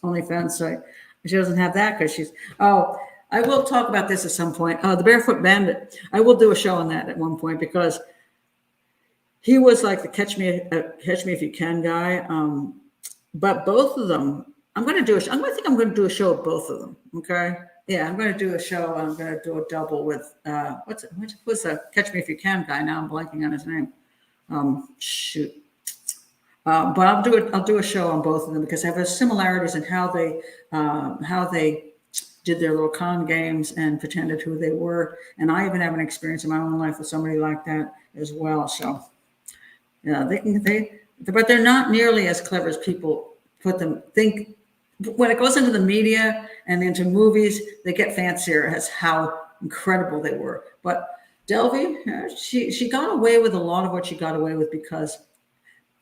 OnlyFans site. She doesn't have that because she's. Oh, I will talk about this at some point. The Barefoot Bandit. I will do a show on that at one point because he was like the catch me if you can guy. But both of them, I'm going to do. I'm going to do a show of both of them. Okay. Yeah, I'm going to do a show. I'm going to do a double with who's the Catch Me If You Can guy? Now I'm blanking on his name. Shoot. But I'll do a show on both of them because they have similarities in how they did their little con games and pretended who they were. And I even have an experience in my own life with somebody like that as well. So yeah, but they're not nearly as clever as people think. When it goes into the media and into movies, they get fancier as how incredible they were. But Delvey, she got away with a lot of what she got away with because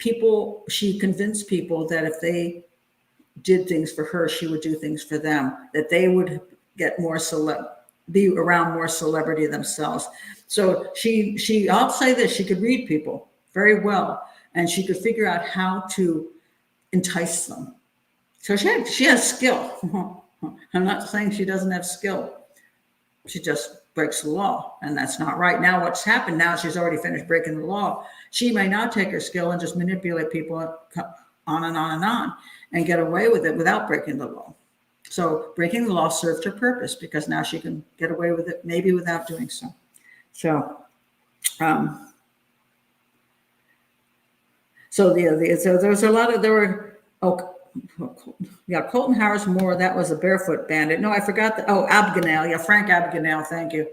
she convinced people that if they did things for her, she would do things for them, that they would get more be around more celebrity themselves. So I'll say this, she could read people very well, and she could figure out how to entice them. So she has skill. I'm not saying she doesn't have skill. She just breaks the law, and that's not right. Now what's happened now, she's already finished breaking the law. She may not take her skill and just manipulate people on and on and on and get away with it without breaking the law. So breaking the law served her purpose because now she can get away with it maybe without doing so. So so there was a lot of, Colton Harris Moore, that was a Barefoot Bandit. No, I forgot Abagnale. Yeah, Frank Abagnale, thank you.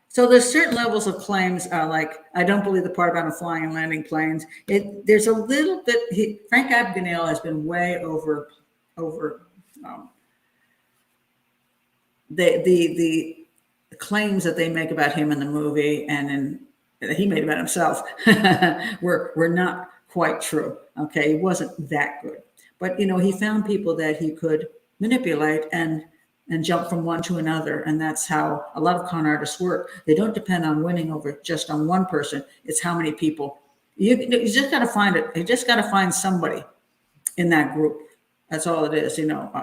So there's certain levels of claims, like I don't believe the part about him flying and landing planes. There's a little bit, Frank Abagnale has been way over the claims that they make about him in the movie and that he made about himself were not quite true. Okay, he wasn't that good, but he found people that he could manipulate and jump from one to another, and that's how a lot of con artists work. They don't depend on winning over just on one person. It's how many people. You just got to find it. You just got to find somebody in that group. That's all it is.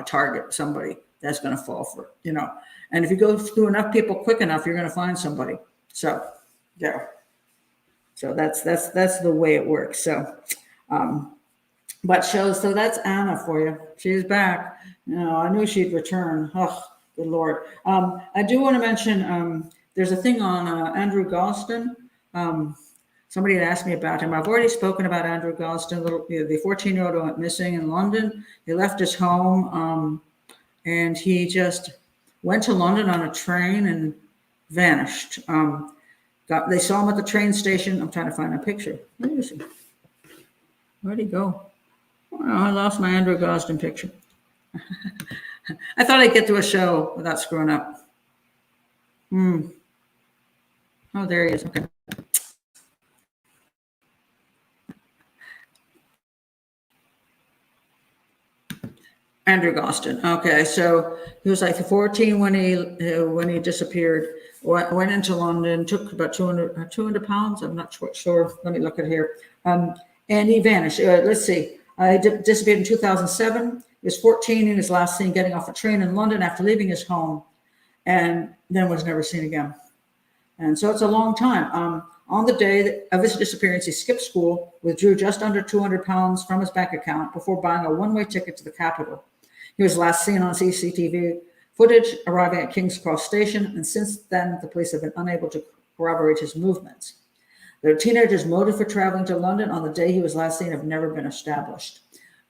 Target somebody that's going to fall for it. And if you go through enough people quick enough, you're going to find somebody. So yeah. So that's the way it works. So, so that's Anna for you. She's back. I knew she'd return. Oh, good Lord. I do want to mention there's a thing on Andrew Gosden. Somebody had asked me about him. I've already spoken about Andrew Gosden, the 14-year-old who went missing in London. He left his home and he just went to London on a train and vanished. They saw him at the train station. I'm trying to find a picture. Where is he? Where'd he go? Oh, I lost my Andrew Gosden picture. I thought I'd get to a show without screwing up. Oh, there he is. Okay. Andrew Gosden. Okay, so he was like 14 when he disappeared. Went into London, took about 200 pounds. I'm not sure. Let me look at here. And he vanished. Let's see. Disappeared in 2007. He was 14 and his last seen getting off a train in London after leaving his home, and then was never seen again. And so it's a long time. On the day of his disappearance, he skipped school, withdrew just under 200 pounds from his bank account before buying a one-way ticket to the capital. He was last seen on CCTV footage arriving at King's Cross Station, and since then, the police have been unable to corroborate his movements. The teenager's motive for traveling to London on the day he was last seen have never been established.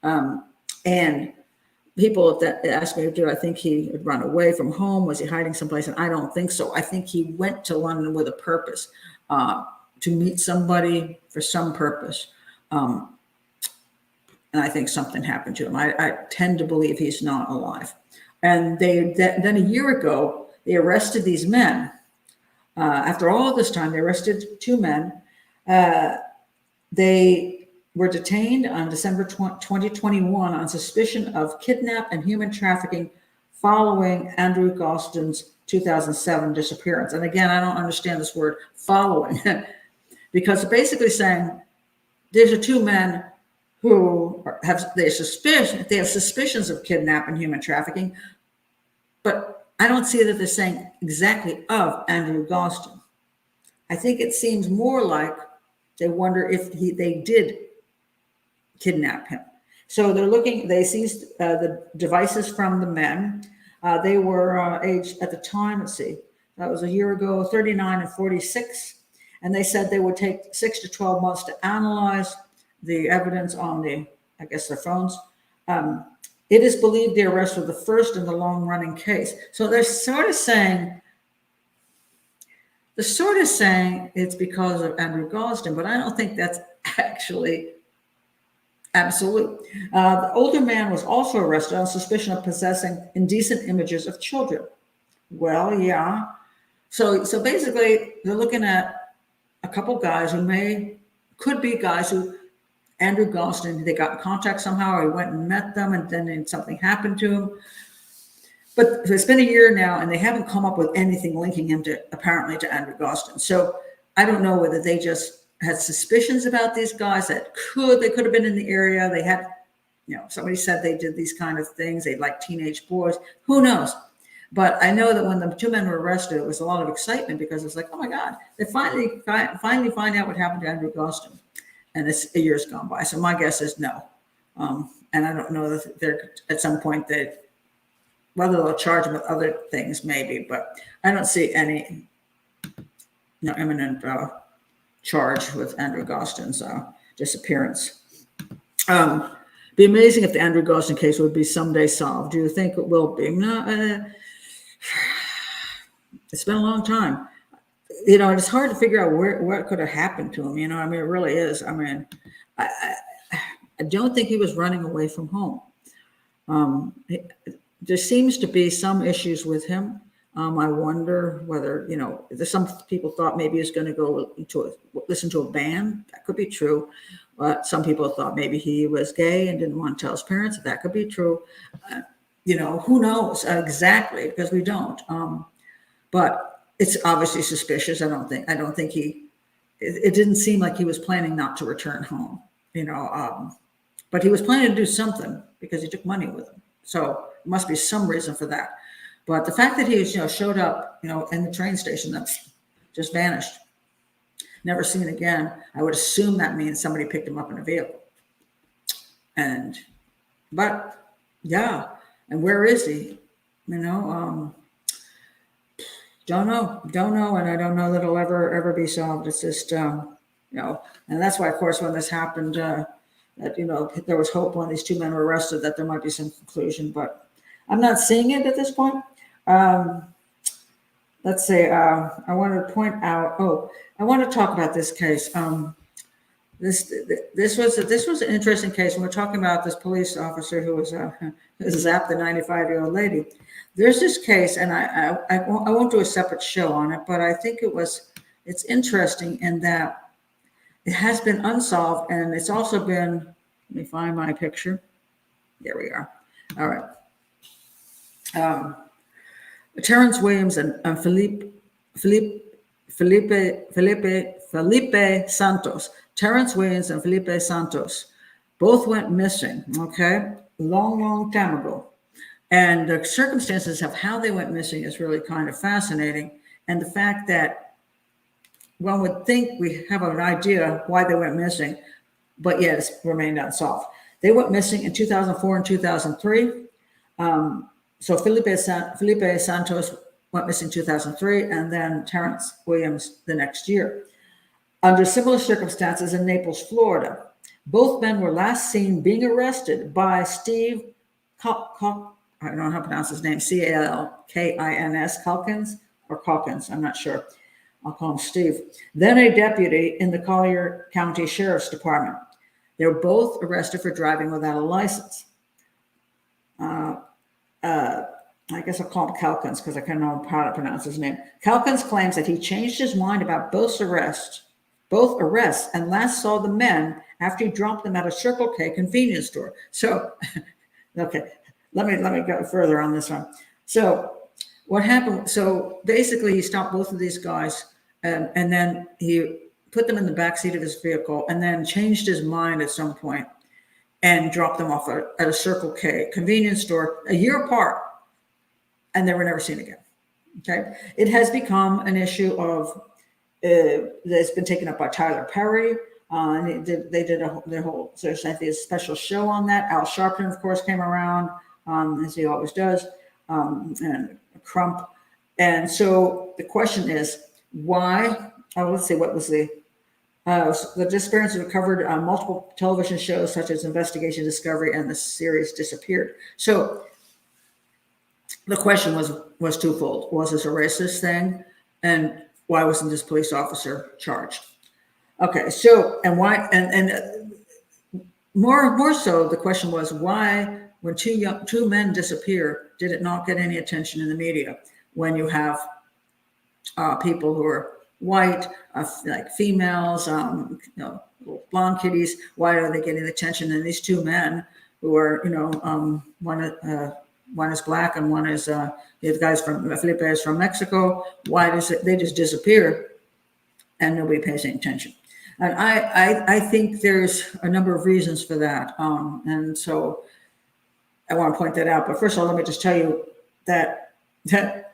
And people that asked me, do I think he had run away from home? Was he hiding someplace? And I don't think so. I think he went to London with a purpose, to meet somebody for some purpose. And I think something happened to him. I tend to believe he's not alive. And then a year ago, they arrested these men. After all this time, they arrested 2 men. They were detained on December 2021 on suspicion of kidnap and human trafficking following Andrew Gosden's 2007 disappearance. And again, I don't understand this word following because it's basically saying these are 2 men who have suspicions of kidnap and human trafficking, but I don't see that they're saying exactly of Andrew Gosden. I think it seems more like they wonder if they did kidnap him. So they seized the devices from the men. They were aged at the time, let's see, that was a year ago, 39 and 46. And they said they would take 6 to 12 months to analyze the evidence on their phones. It is believed the arrests were the first in the long-running case. So they're sort of saying it's because of Andrew Gosden, but I don't think that's actually absolute. The older man was also arrested on suspicion of possessing indecent images of children. Well, yeah. So basically, they're looking at a couple guys who could be guys who Andrew Gosden, they got in contact somehow, or he went and met them, and then something happened to him. But it's been a year now, and they haven't come up with anything linking him apparently to Andrew Gosden. So I don't know whether they just had suspicions about these guys that they could have been in the area. They had, somebody said they did these kind of things. They like teenage boys. Who knows? But I know that when the 2 men were arrested, it was a lot of excitement because it's like, oh my God, they finally find out what happened to Andrew Gosden. And it's a year's gone by. So my guess is no. And I don't know that they're at some point whether they'll charge him with other things, maybe, but I don't see any imminent charge with Andrew Gosden's disappearance. Be amazing if the Andrew Gosden case would be someday solved. Do you think it will be? No, it's been a long time. It's hard to figure out what could have happened to him. It really is. I don't think he was running away from home. There seems to be some issues with him. I wonder whether, some people thought maybe he was going to go listen to a band. That could be true. But some people thought maybe he was gay and didn't want to tell his parents. That could be true. Who knows exactly, because we don't. But it's obviously suspicious. I don't think it didn't seem like he was planning not to return home, but he was planning to do something because he took money with him. So there must be some reason for that. But the fact that he showed up, in the train station, that's just vanished, never seen again. I would assume that means somebody picked him up in a vehicle. But yeah. And where is he? Don't know, and I don't know that it'll ever be solved. It's just, and that's why, of course, when this happened, that there was hope when these 2 men were arrested that there might be some conclusion, but I'm not seeing it at this point. Let's say I want to point out. I want to talk about this case. This was an interesting case. When we're talking about this police officer who was zapped the 95-year-old lady. There's this case, and I won't do a separate show on it, but I think it's interesting in that it has been unsolved, and it's also been, let me find my picture. There we are. All right. Terrance Williams and Felipe Santos. Terrance Williams and Felipe Santos both went missing, okay, long time ago. And the circumstances of how they went missing is really kind of fascinating. And the fact that one would think we have an idea why they went missing, but yet it's remained unsolved. They went missing in 2004 and 2003. So Felipe Santos went missing in 2003, and then Terrance Williams the next year. Under similar circumstances in Naples, Florida, both men were last seen being arrested by Steve I don't know how to pronounce his name, Calkins, Calkins, I'm not sure. I'll call him Steve. Then a deputy in the Collier County Sheriff's Department. They were both arrested for driving without a license. I guess I'll call him Calkins because I can't know how to pronounce his name. Calkins claims that he changed his mind about both arrests, and last saw the men after he dropped them at a Circle K convenience store. So, okay, let me go further on this one. So, what happened? So basically, he stopped both of these guys, and then he put them in the backseat of his vehicle, and then changed his mind at some point and dropped them off at a Circle K convenience store a year apart, and they were never seen again. Okay, it has become an issue of that's been taken up by Tyler Perry. And they did their whole a special show on that. Al Sharpton, of course, came around as he always does, and Crump. And so the question is why? Let's see, what was the disappearances were covered on multiple television shows such as Investigation Discovery and the series Disappeared. So the question was twofold. Was this a racist thing? And why wasn't this police officer charged? Okay, so, and why, and more so, the question was why, when two men disappear, did it not get any attention in the media? When you have people who are white, like females, blonde kitties, why are they getting attention? And these two men who are, one is black and one is the guy's from Felipe is from Mexico. Why does they just disappear and nobody pays any attention? And I think there's a number of reasons for that. And so I want to point that out. But first of all, let me just tell you that the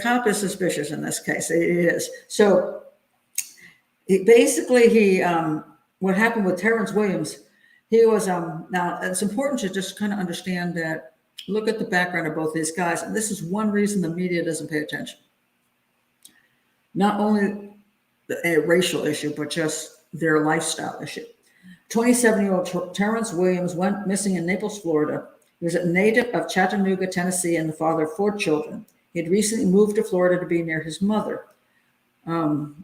cop is suspicious in this case. It is. So what happened with Terrance Williams, he was, now it's important to just kind of understand that, look at the background of both these guys. And this is one reason the media doesn't pay attention. Not only a racial issue, but just their lifestyle issue. 27-year-old Terrance Williams went missing in Naples, Florida. He was a native of Chattanooga, Tennessee, and the father of 4 children. He had recently moved to Florida to be near his mother,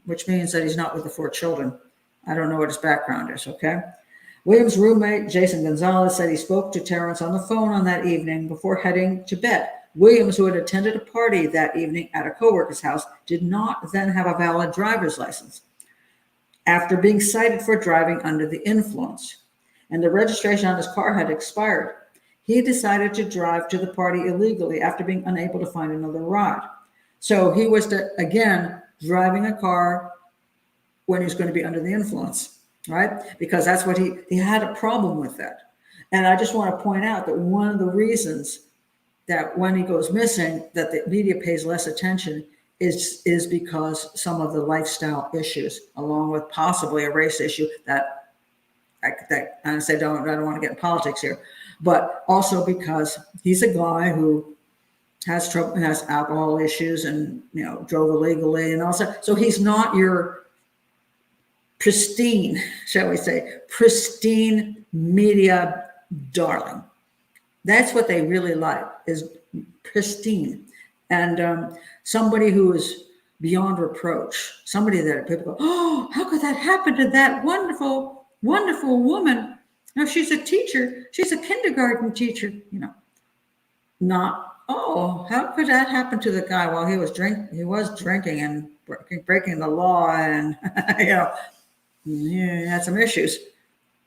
which means that he's not with the 4 children. I don't know what his background is, okay? Williams' roommate, Jason Gonzalez, said he spoke to Terrance on the phone on that evening before heading to bed. Williams, who had attended a party that evening at a coworker's house, did not then have a valid driver's license after being cited for driving under the influence, and the registration on his car had expired. He decided to drive to the party illegally after being unable to find another ride. So he was, again, driving a car when he was going to be under the influence, right? Because that's what he had a problem with that. And I just want to point out that one of the reasons that when he goes missing, that the media pays less attention is because some of the lifestyle issues, along with possibly a race issue that I don't want to get in politics here, but also because he's a guy who has trouble, has alcohol issues, and drove illegally, and also, so he's not your pristine, shall we say, pristine media darling. That's what they really like, is pristine, and somebody who is beyond reproach. Somebody that people go, oh, how could that happen to that wonderful, wonderful woman? Now she's a teacher. She's a kindergarten teacher. Not, oh, how could that happen to the guy while he was drinking and breaking the law, and he had some issues.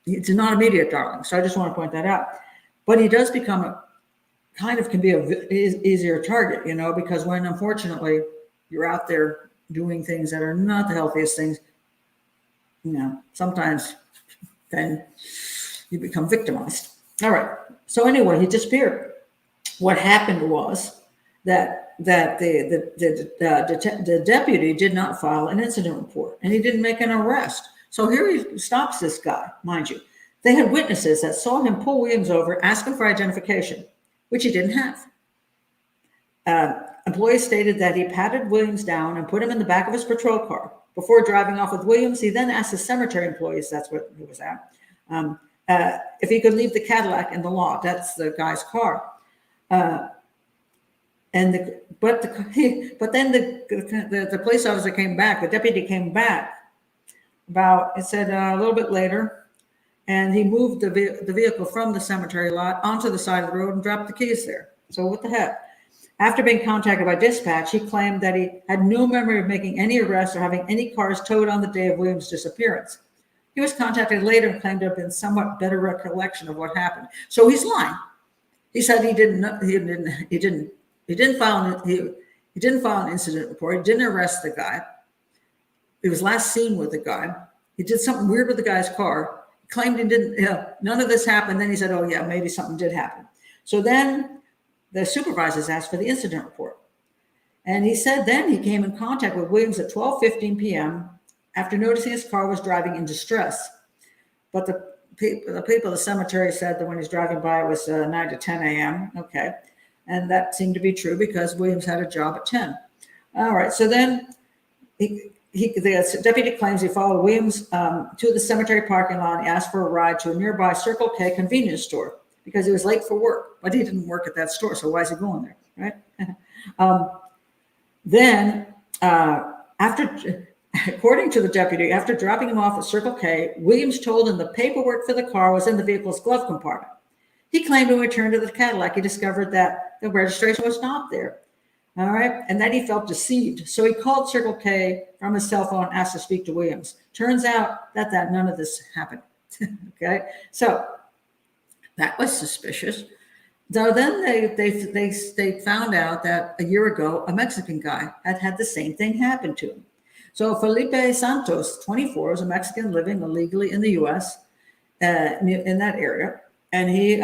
It's not immediate, darling. So I just want to point that out. But he does become can be a easier target, because when unfortunately you're out there doing things that are not the healthiest things, sometimes then you become victimized. All right. So anyway, he disappeared. What happened was that the deputy did not file an incident report, and he didn't make an arrest. So here he stops this guy, mind you. They had witnesses that saw him pull Williams over, ask him for identification, which he didn't have. Employees stated that he patted Williams down and put him in the back of his patrol car. Before driving off with Williams, he then asked the cemetery employees, that's what he was at, if he could leave the Cadillac in the lot. That's the guy's car. But then the police officer came back, the deputy came back It said a little bit later, and he moved the vehicle from the cemetery lot onto the side of the road and dropped the keys there. So what the heck? After being contacted by dispatch, he claimed that he had no memory of making any arrests or having any cars towed on the day of Williams' disappearance. He was contacted later and claimed to have been somewhat better recollection of what happened. So he's lying. He said he didn't file an incident report. He didn't arrest the guy. He was last seen with the guy. He did something weird with the guy's car. He claimed he didn't. None of this happened. Then he said, "Oh yeah, maybe something did happen." So then the supervisors asked for the incident report, and he said then he came in contact with Williams at 12:15 p.m. after noticing his car was driving in distress. But the people at the cemetery said that when he's driving by, it was 9 to 10 a.m. Okay. And that seemed to be true because Williams had a job at 10. All right. So then the deputy claims he followed Williams to the cemetery parking lot and asked for a ride to a nearby Circle K convenience store because he was late for work, but he didn't work at that store. So why is he going there? Right. Then according to the deputy, after dropping him off at Circle K, Williams told him the paperwork for the car was in the vehicle's glove compartment. He claimed when he returned to the Cadillac, he discovered that the registration was not there. All right. And then he felt deceived. So he called Circle K from his cell phone and asked to speak to Williams. Turns out that none of this happened. Okay. So that was suspicious. So then they found out that a year ago, a Mexican guy had the same thing happen to him. So Felipe Santos, 24, is a Mexican living illegally in the U.S. In that area. And he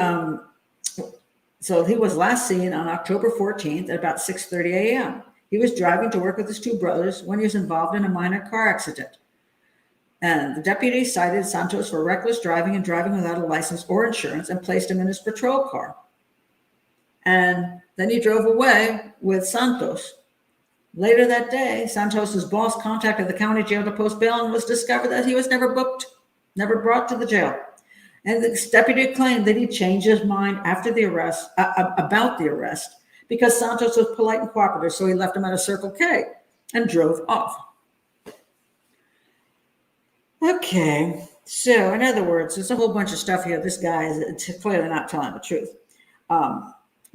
was last seen on October 14th at about 6:30 a.m. He was driving to work with his two brothers when he was involved in a minor car accident. And the deputy cited Santos for reckless driving and driving without a license or insurance and placed him in his patrol car. And then he drove away with Santos. Later that day, Santos's boss contacted the county jail to post bail and was discovered that he was never booked, never brought to the jail. And the deputy claimed that he changed his mind after the arrest, about the arrest, because Santos was polite and cooperative, so he left him at a Circle K and drove off. Okay, so in other words, there's a whole bunch of stuff here. This guy is clearly not telling the truth.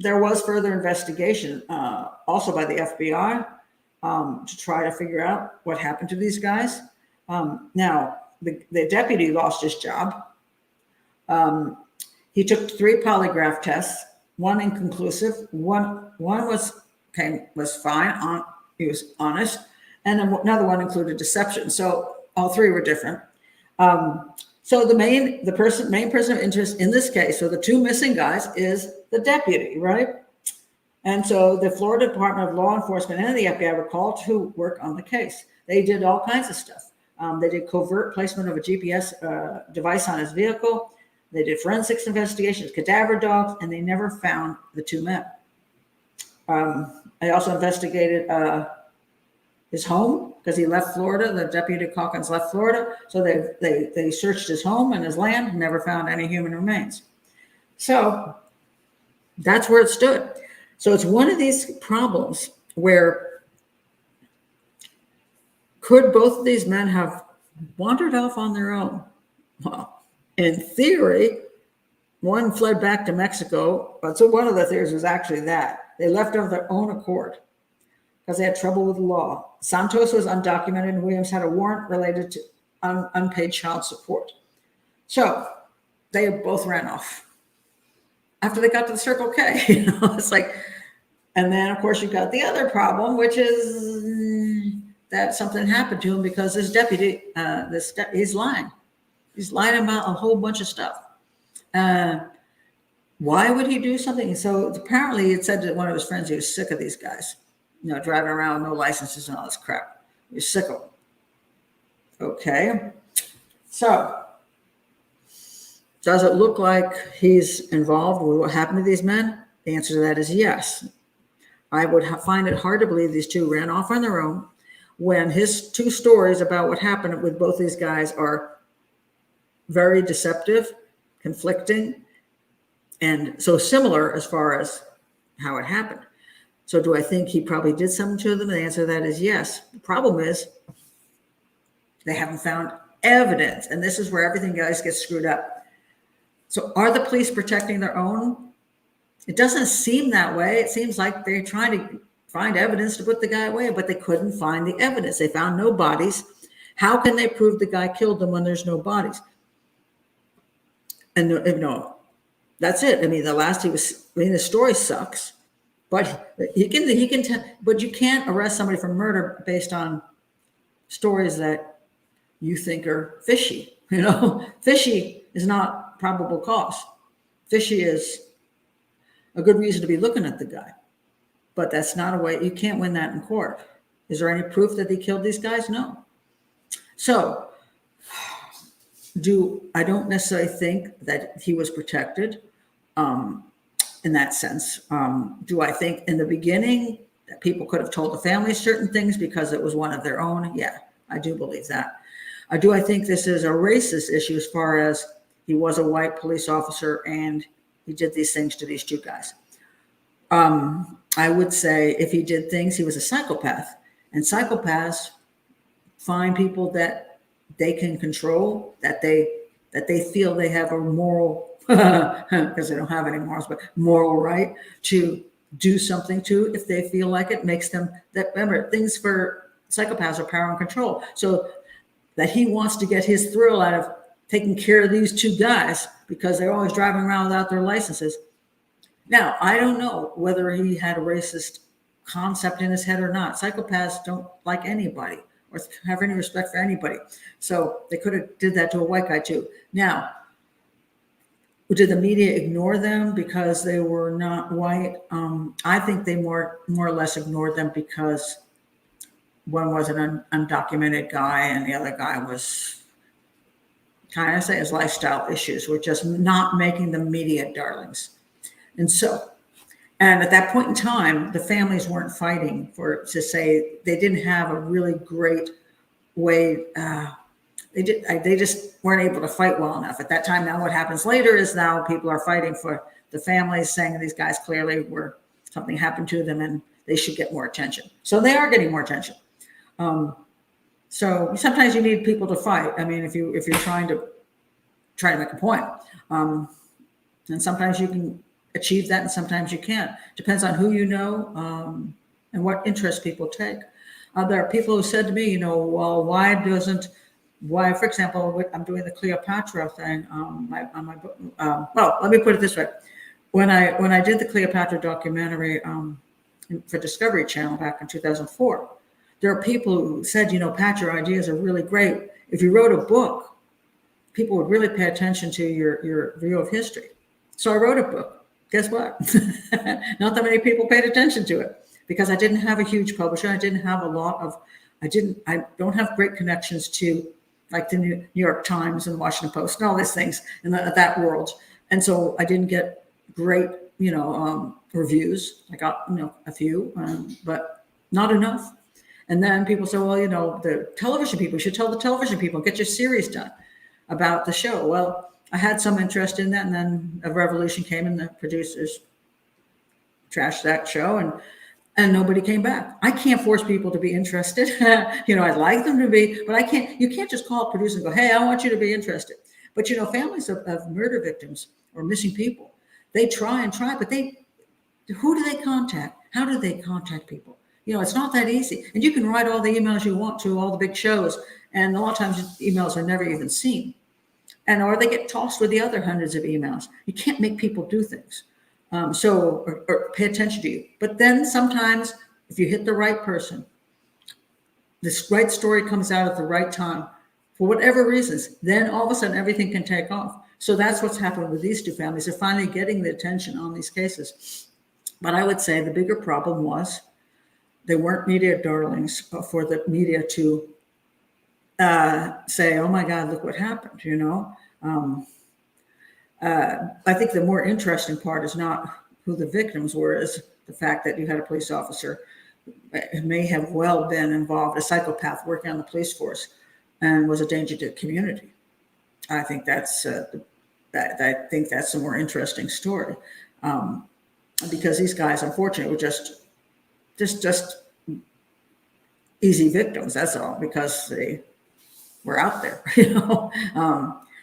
There was further investigation, also by the FBI, to try to figure out what happened to these guys. Now, the deputy lost his job. He took 3 polygraph tests, one inconclusive, one was fine, he was honest, and another one included deception. So all 3 were different. So the main person of interest in this case, so the 2 missing guys, is the deputy, right? And so the Florida Department of Law Enforcement and the FBI were called to work on the case. They did all kinds of stuff. They did covert placement of a GPS device on his vehicle. They did forensics investigations, cadaver dogs, and they never found the 2 men. They also investigated his home because he left Florida. The deputy Calkins left Florida. So they searched his home and his land and never found any human remains. So that's where it stood. So it's one of these problems where could both of these men have wandered off on their own? Well, in theory, one fled back to Mexico. But so one of the theories was actually that they left of their own accord because they had trouble with the law. Santos was undocumented and Williams had a warrant related to unpaid child support. So they both ran off after they got to the Circle K. It's like, and then of course you've got the other problem, which is that something happened to him because this deputy, he's lying. He's lying about a whole bunch of stuff. Why would he do something? So apparently it said to one of his friends he was sick of these guys, driving around with no licenses and all this crap. He was sick of them. Okay. So does it look like he's involved with what happened to these men? The answer to that is yes. I would find it hard to believe these 2 ran off on their own when his 2 stories about what happened with both these guys are very deceptive, conflicting, and so similar as far as how it happened. So do I think he probably did something to them? The answer to that is yes. The problem is they haven't found evidence. And this is where everything guys gets screwed up. So are the police protecting their own? It doesn't seem that way. It seems like they're trying to find evidence to put the guy away, but they couldn't find the evidence. They found no bodies. How can they prove the guy killed them when there's no bodies? And no, that's it. I mean, the story sucks, but but you can't arrest somebody for murder based on stories that you think are fishy. Fishy is not probable cause. Fishy is a good reason to be looking at the guy, but that's not a way. You can't win that in court. Is there any proof that he killed these guys? No. So I don't necessarily think that he was protected in that sense. Do I think in the beginning that people could have told the family certain things because it was one of their own? Yeah, I do believe that. Do I think this is a racist issue as far as he was a white police officer and he did these things to these two guys? I would say if he did things, he was a psychopath. And psychopaths find people that they can control, that they feel they have a moral, because they don't have any morals, but moral right to do something to if they feel like it makes them. That, remember, things for psychopaths are power and control. So that he wants to get his thrill out of taking care of these two guys because they're always driving around without their licenses. Now, I don't know whether he had a racist concept in his head or not. Psychopaths don't like anybody or have any respect for anybody. So they could have did that to a white guy too. Now, did the media ignore them because they were not white? I think they more or less ignored them because one was an undocumented guy and the other guy was, kind of say, his lifestyle issues were just not making the media darlings. And at that point in time, the families weren't fighting to say they didn't have a really great way. They just weren't able to fight well enough at that time. Now what happens later is now people are fighting for the families, saying these guys clearly something happened to them and they should get more attention. So they are getting more attention. So sometimes you need people to fight. I mean, if you're trying to make a point, and sometimes you can achieve that and sometimes you can't. Depends on who you know and what interest people take. There are people who said to me, well, why, for example, I'm doing the Cleopatra thing on my book. Well, let me put it this way. When I did the Cleopatra documentary for Discovery Channel back in 2004, there are people who said, Pat, your ideas are really great. If you wrote a book, people would really pay attention to your view of history. So I wrote a book. Guess what? Not that many people paid attention to it because I didn't have a huge publisher. I didn't have I don't have great connections to like the New York Times and the Washington Post and all these things in that world. And so I didn't get great, reviews. I got, a few, but not enough. And then people say, well, the television people, you should tell the television people, get your series done about the show. Well, I had some interest in that, and then a revolution came and the producers trashed that show and nobody came back. I can't force people to be interested. I'd like them to be, but you can't just call a producer and go, hey, I want you to be interested. But, families of murder victims or missing people, they try, but who do they contact? How do they contact people? It's not that easy. And you can write all the emails you want to all the big shows, and a lot of times emails are never even seen. Or they get tossed with the other hundreds of emails. You can't make people do things. Or pay attention to you. But then sometimes if you hit the right person, this right story comes out at the right time for whatever reasons, then all of a sudden everything can take off. So that's what's happened with these two families. They're finally getting the attention on these cases. But I would say the bigger problem was they weren't media darlings for the media to say, oh my God, look what happened, I think the more interesting part is not who the victims were, is the fact that you had a police officer who may have well been involved, a psychopath working on the police force, and was a danger to the community. I think that's the more interesting story, because these guys, unfortunately, were just easy victims. That's all, because were out there,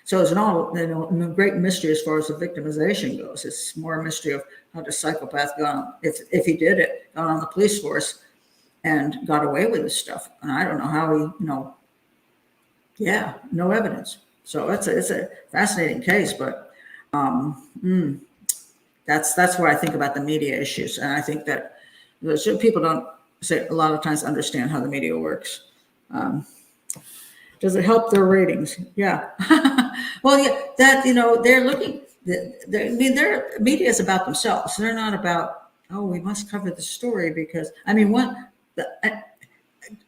so it's not a great mystery as far as the victimization goes. It's more a mystery of how the psychopath got on, if he did it, got on the police force and got away with this stuff. And I don't know how he, no evidence. So it's a fascinating case, but that's where I think about the media issues. And I think that people don't say a lot of times understand how the media works. Does it help their ratings? Yeah. Well, yeah, that, they're looking, their media is about themselves. They're not about, we must cover the story because,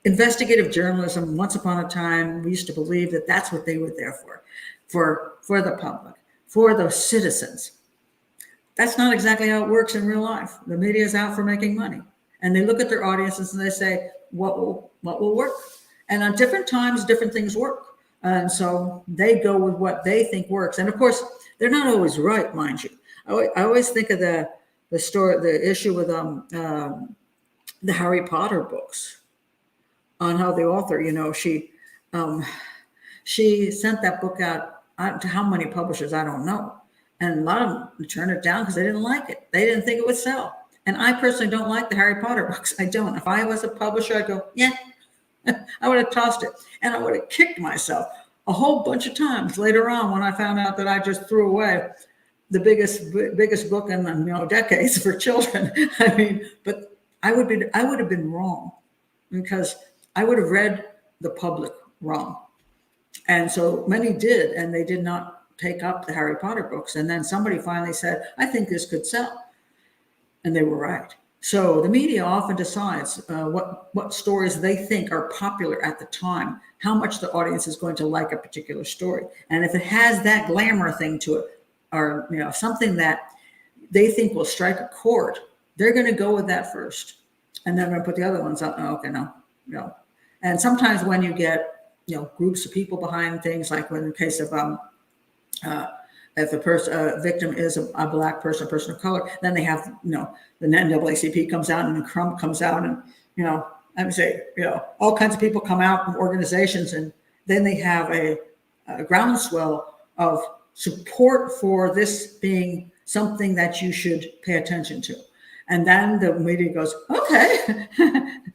investigative journalism, once upon a time, we used to believe that that's what they were there for the public, for the citizens. That's not exactly how it works in real life. The media is out for making money. And they look at their audiences and they say, what will work? And on different times, different things work. And so they go with what they think works. And of course, they're not always right, mind you. I always think of the story, the issue with the Harry Potter books, on how the author, she sent that book out to how many publishers, I don't know. And a lot of them turned it down because they didn't like it. They didn't think it would sell. And I personally don't like the Harry Potter books. I don't. If I was a publisher, I'd go, yeah, I would have tossed it. And I would have kicked myself a whole bunch of times later on when I found out that I just threw away the biggest book in decades for children. But I would have been wrong, because I would have read the public wrong. And so many did, and they did not take up the Harry Potter books. And then somebody finally said, I think this could sell. And they were right. So the media often decides what stories they think are popular at the time, how much the audience is going to like a particular story. And if it has that glamour thing to it, or something that they think will strike a chord, they're going to go with that first. And then they're going to put the other ones up. Oh, okay, no. And sometimes when you get groups of people behind things, like in the case of if a victim is a black person, a person of color, then they have the NAACP comes out and the Crump comes out, and I would say all kinds of people come out from organizations, and then they have a groundswell of support for this being something that you should pay attention to. And then the media goes, okay,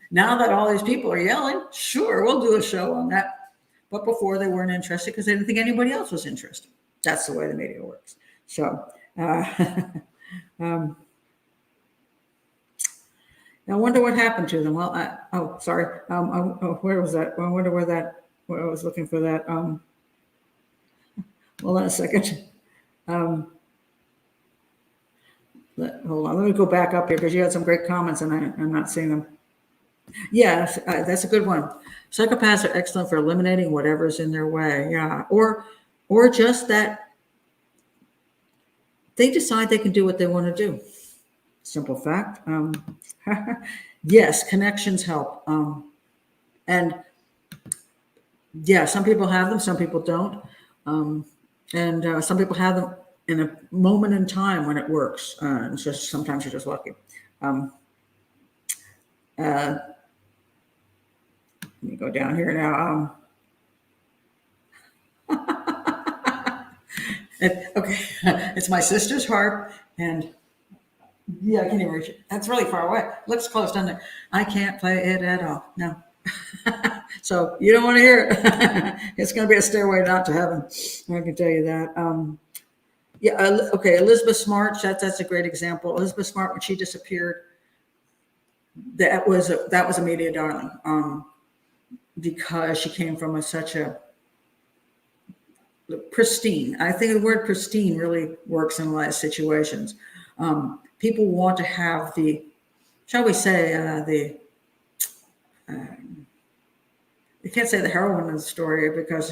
now that all these people are yelling, sure, we'll do a show on that. But before, they weren't interested because they didn't think anybody else was interested. That's the way the media works. So, I wonder what happened to them. Well, sorry. Where was that? I wonder where I was looking for that. Hold on a second. Hold on. Let me go back up here because you had some great comments and I'm not seeing them. Yeah, that's a good one. Psychopaths are excellent for eliminating whatever's in their way. Yeah, or just that they decide they can do what they want to do. Simple fact. Yes, connections help. And yeah, some people have them, some people don't. And some people have them in a moment in time when it works. It's just sometimes you're just lucky. Let me go down here now. Okay, it's my sister's harp, and yeah, I can't even reach it. That's really far away. Looks close, doesn't it? I can't play it at all. No. So you don't want to hear it. It's going to be a stairway not to heaven. I can tell you that. Okay, Elizabeth Smart. That's a great example. Elizabeth Smart, when she disappeared, that was a media darling, because she came from such a pristine. I think the word pristine really works in a lot of situations. People want to have shall we say, you can't say the heroine of the story because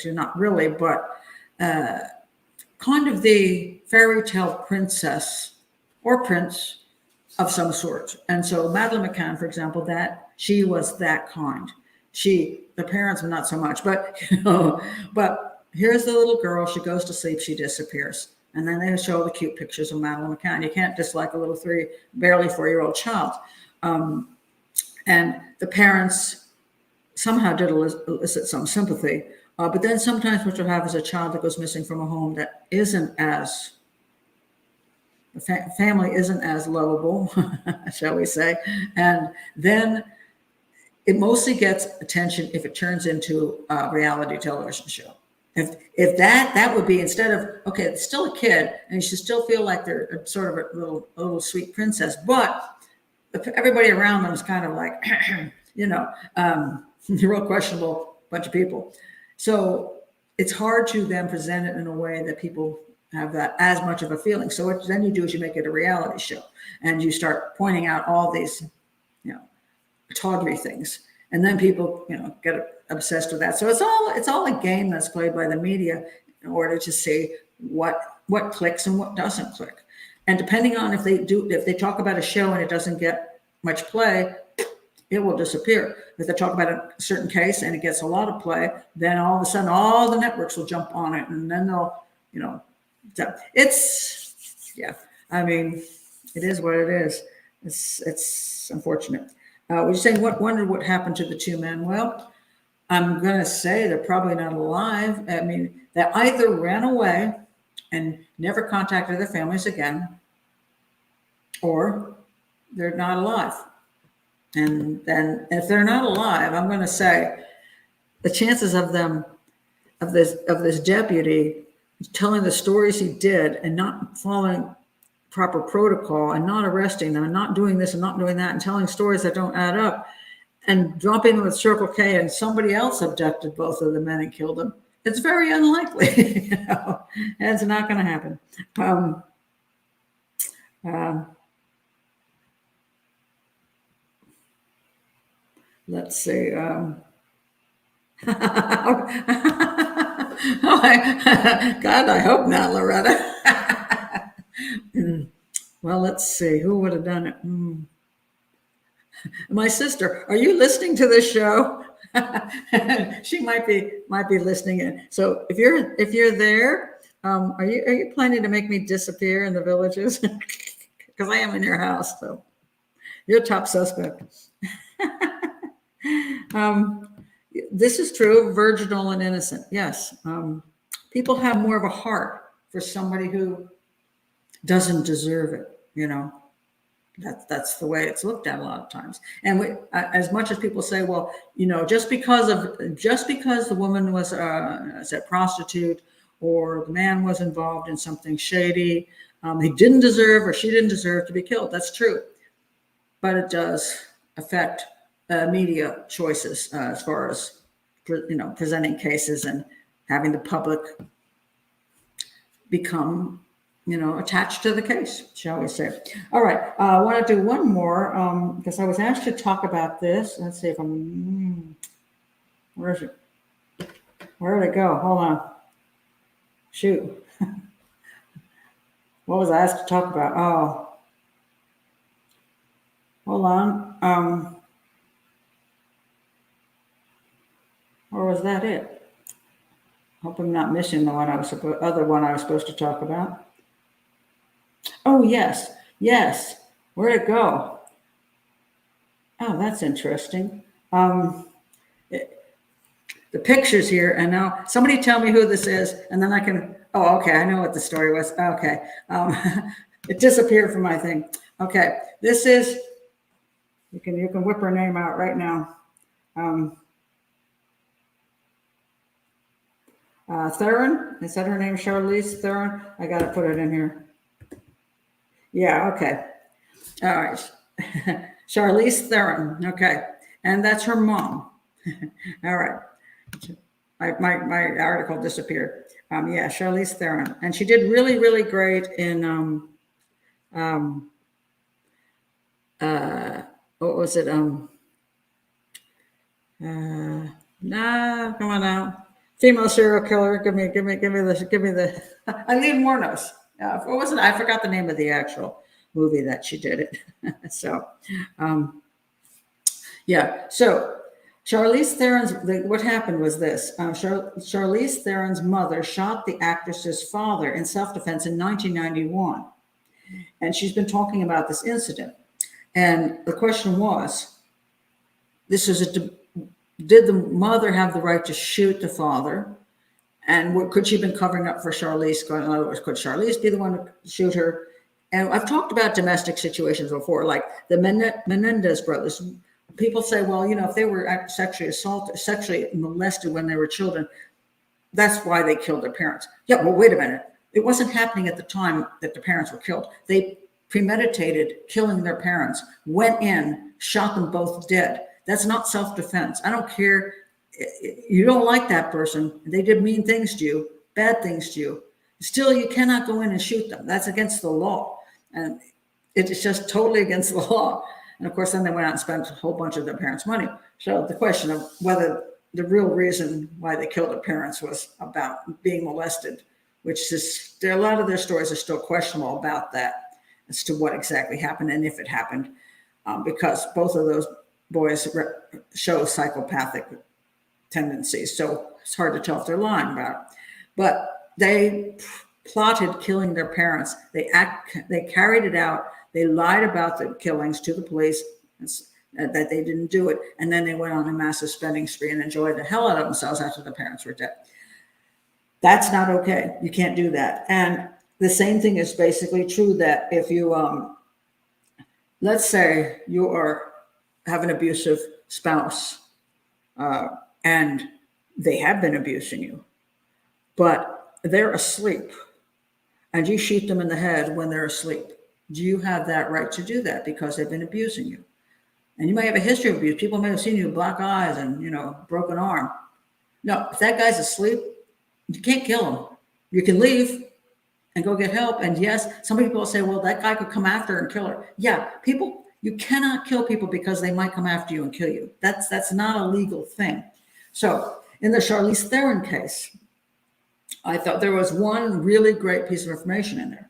she's not really, but kind of the fairy tale princess or prince of some sort. And so Madeleine McCann, for example, that she was that kind. The parents were not so much, but but here's the little girl. She goes to sleep. She disappears. And then they show the cute pictures of Madeleine McCann. You can't dislike a little barely 4-year-old child. And the parents somehow did elicit some sympathy. But then sometimes what you'll have is a child that goes missing from a home that isn't as, the family isn't as lovable, shall we say. And then it mostly gets attention if it turns into a reality television show. If that would be, instead of, okay, it's still a kid and you should still feel like they're sort of a little sweet princess, but everybody around them is kind of like, real questionable bunch of people. So it's hard to then present it in a way that people have that as much of a feeling. So what then you do is you make it a reality show and you start pointing out all these, tawdry things. And then people, get obsessed with that. So it's all a game that's played by the media in order to see what clicks and what doesn't click. And depending on if they talk about a show and it doesn't get much play, it will disappear. If they talk about a certain case and it gets a lot of play, then all of a sudden all the networks will jump on it, and then they'll, it is what it is. It's unfortunate. We're saying, wondered what happened to the two men. Well, I'm going to say they're probably not alive. I mean, they either ran away and never contacted their families again, or they're not alive. And then if they're not alive, I'm going to say the chances of them, of this deputy telling the stories he did and not following proper protocol and not arresting them and not doing this and not doing that and telling stories that don't add up and dropping them with Circle K and somebody else abducted both of the men and killed them, it's very unlikely. And it's not going to happen. Let's see. God, I hope not, Loretta. Well, let's see. Who would have done it? My sister. Are you listening to this show? She might be listening in. So if you're there, are you planning to make me disappear in the villages? Because I am in your house, so you're top suspect. This is true, virginal and innocent. Yes. People have more of a heart for somebody who doesn't deserve it. That's the way it's looked at a lot of times. And as much as people say, well, just because the woman was a prostitute or the man was involved in something shady, he didn't deserve or she didn't deserve to be killed. That's true. But it does affect media choices as far as presenting cases and having the public become attached to the case, shall we say. All right, I want to do one more because I was asked to talk about this. Let's see if where is it? Where did it go? Hold on. Shoot. What was I asked to talk about? Oh, hold on. Or was that it? Hope I'm not missing the other one I was supposed to talk about. Oh, yes. Where'd it go? Oh, that's interesting. The pictures here, and now somebody tell me who this is, and then I can. Oh, okay, I know what the story was. Okay, it disappeared from my thing. Okay, this is. You can whip her name out right now. Theron, is that her name? Charlize Theron. I got to put it in here. Yeah, okay. All right. Charlize Theron. Okay. And that's her mom. All right. My article disappeared. Yeah, Charlize Theron. And she did really, really great in what was it? Come on now. Female serial killer. Give me the Eileen Wuornos. What was it? I forgot the name of the actual movie that she did it. So, yeah. So, Charlize Theron's. What happened was this: Charlize Theron's mother shot the actress's father in self-defense in 1991, and she's been talking about this incident. And the question was, this is did the mother have the right to shoot the father? And what could she have been covering up for Charlize? In other words, could Charlize be the one to shoot her? And I've talked about domestic situations before, like the Menendez brothers. People say, well, if they were sexually molested when they were children, that's why they killed their parents. Yeah, well, wait a minute. It wasn't happening at the time that the parents were killed. They premeditated killing their parents, went in, shot them both dead. That's not self-defense. I don't care. You don't like that person. They did mean things to you, bad things to you. Still, you cannot go in and shoot them. That's against the law. And it's just totally against the law. And of course, then they went out and spent a whole bunch of their parents' money. So the question of whether the real reason why they killed their parents was about being molested, which is, a lot of their stories are still questionable about that, as to what exactly happened and if it happened, because both of those boys show psychopathic tendencies. So it's hard to tell if they're lying about it. But they plotted killing their parents. They carried it out. They lied about the killings to the police, that they didn't do it. And then they went on a massive spending spree and enjoyed the hell out of themselves after the parents were dead. That's not okay. You can't do that. And the same thing is basically true, that if you, let's say you have an abusive spouse, and they have been abusing you, but they're asleep, and you shoot them in the head when they're asleep. Do you have that right to do that because they've been abusing you? And you may have a history of abuse. People may have seen you with black eyes and, broken arm. No, if that guy's asleep, you can't kill him. You can leave and go get help. And yes, some people will say, well, that guy could come after her and kill her. Yeah, you cannot kill people because they might come after you and kill you. That's not a legal thing. So in the Charlize Theron case, I thought there was one really great piece of information in there.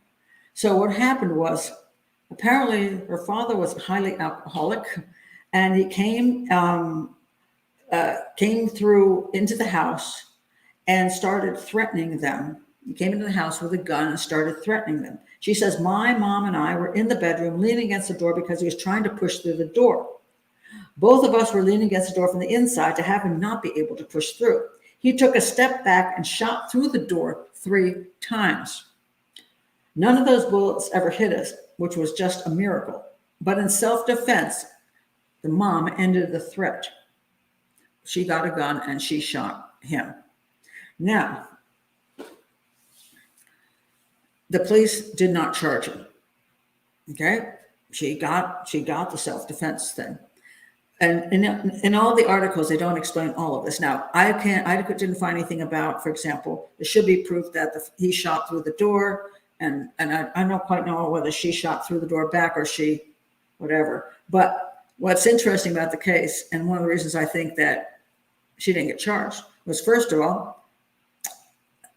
So what happened was, apparently her father was highly alcoholic, and he came through into the house and started threatening them. He came into the house with a gun and started threatening them. She says, my mom and I were in the bedroom leaning against the door because he was trying to push through the door. Both of us were leaning against the door from the inside to have him not be able to push through. He took a step back and shot through the door 3 times. None of those bullets ever hit us, which was just a miracle. But in self-defense, the mom ended the threat. She got a gun and she shot him. Now, the police did not charge him. Okay? She got the self-defense thing. And in all the articles, they don't explain all of this. Now, I didn't find anything about, for example, there should be proof that he shot through the door. And I don't quite know whether she shot through the door back or she, whatever. But what's interesting about the case, and one of the reasons I think that she didn't get charged, was, first of all,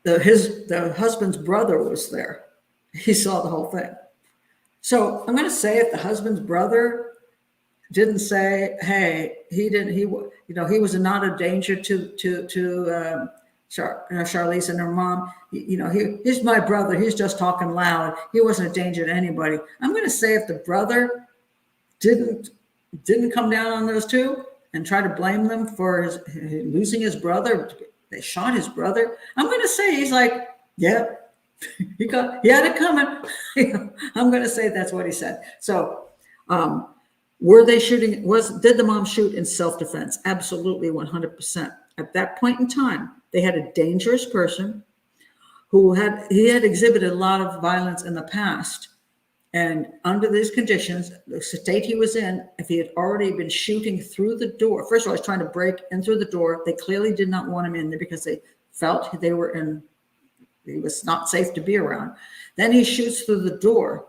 the husband's brother was there. He saw the whole thing. So I'm going to say, if the husband's brother didn't say, hey, he was not a danger to Charlize and her mom, he's my brother, he's just talking loud, he wasn't a danger to anybody. I'm going to say, if the brother didn't come down on those two and try to blame them for losing his brother, they shot his brother, I'm going to say he's like, yeah, he had it coming. I'm going to say that's what he said. So were they shooting? Did the mom shoot in self-defense? Absolutely, 100%. At that point in time, they had a dangerous person who had exhibited a lot of violence in the past. And under these conditions, the state he was in, if he had already been shooting through the door, first of all, he was trying to break in through the door. They clearly did not want him in there because they felt he was not safe to be around. Then he shoots through the door.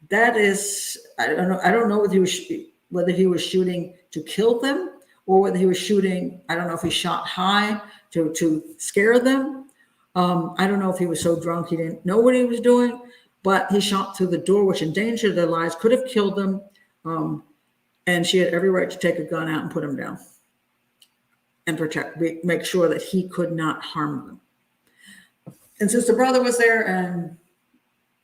That is, I don't know whether he was shooting to kill them, or whether he was shooting, I don't know if he shot high to scare them. I don't know if he was so drunk he didn't know what he was doing, but he shot through the door, which endangered their lives, could have killed them. And she had every right to take a gun out and put him down and make sure that he could not harm them. And since the brother was there and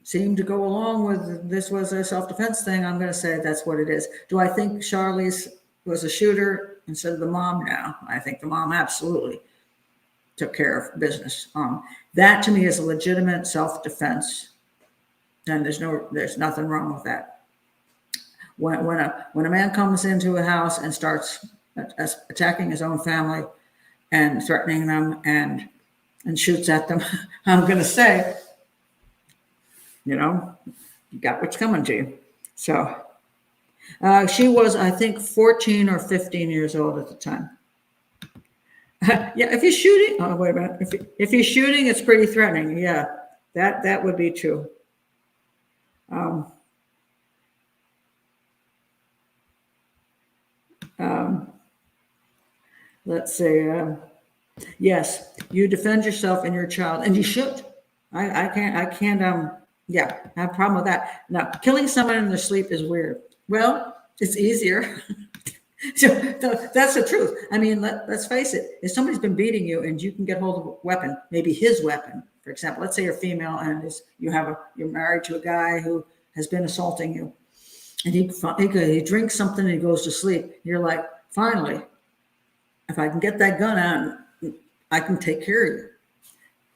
seemed to go along with this was a self-defense thing, I'm going to say that's what it is. Do I think Charlize was a shooter? instead of the mom now. I think the mom absolutely took care of business. That to me is a legitimate self-defense, and there's nothing wrong with that. When a man comes into a house and starts attacking his own family and threatening them and shoots at them, I'm going to say, you got what's coming to you. So she was, I think, 14 or 15 years old at the time. Yeah, if he's shooting, oh, wait a minute. If he's shooting, it's pretty threatening. Yeah, that would be true. Let's see. Yes, you defend yourself and your child, and you should. I can't, have a problem with that. Now, killing someone in their sleep is weird. Well, it's easier. So that's the truth. I mean, let's face it. If somebody's been beating you and you can get hold of a weapon, maybe his weapon, for example, let's say you're female and you're married to a guy who has been assaulting you, and he drinks something and he goes to sleep. You're like, finally, if I can get that gun out, I can take care of you.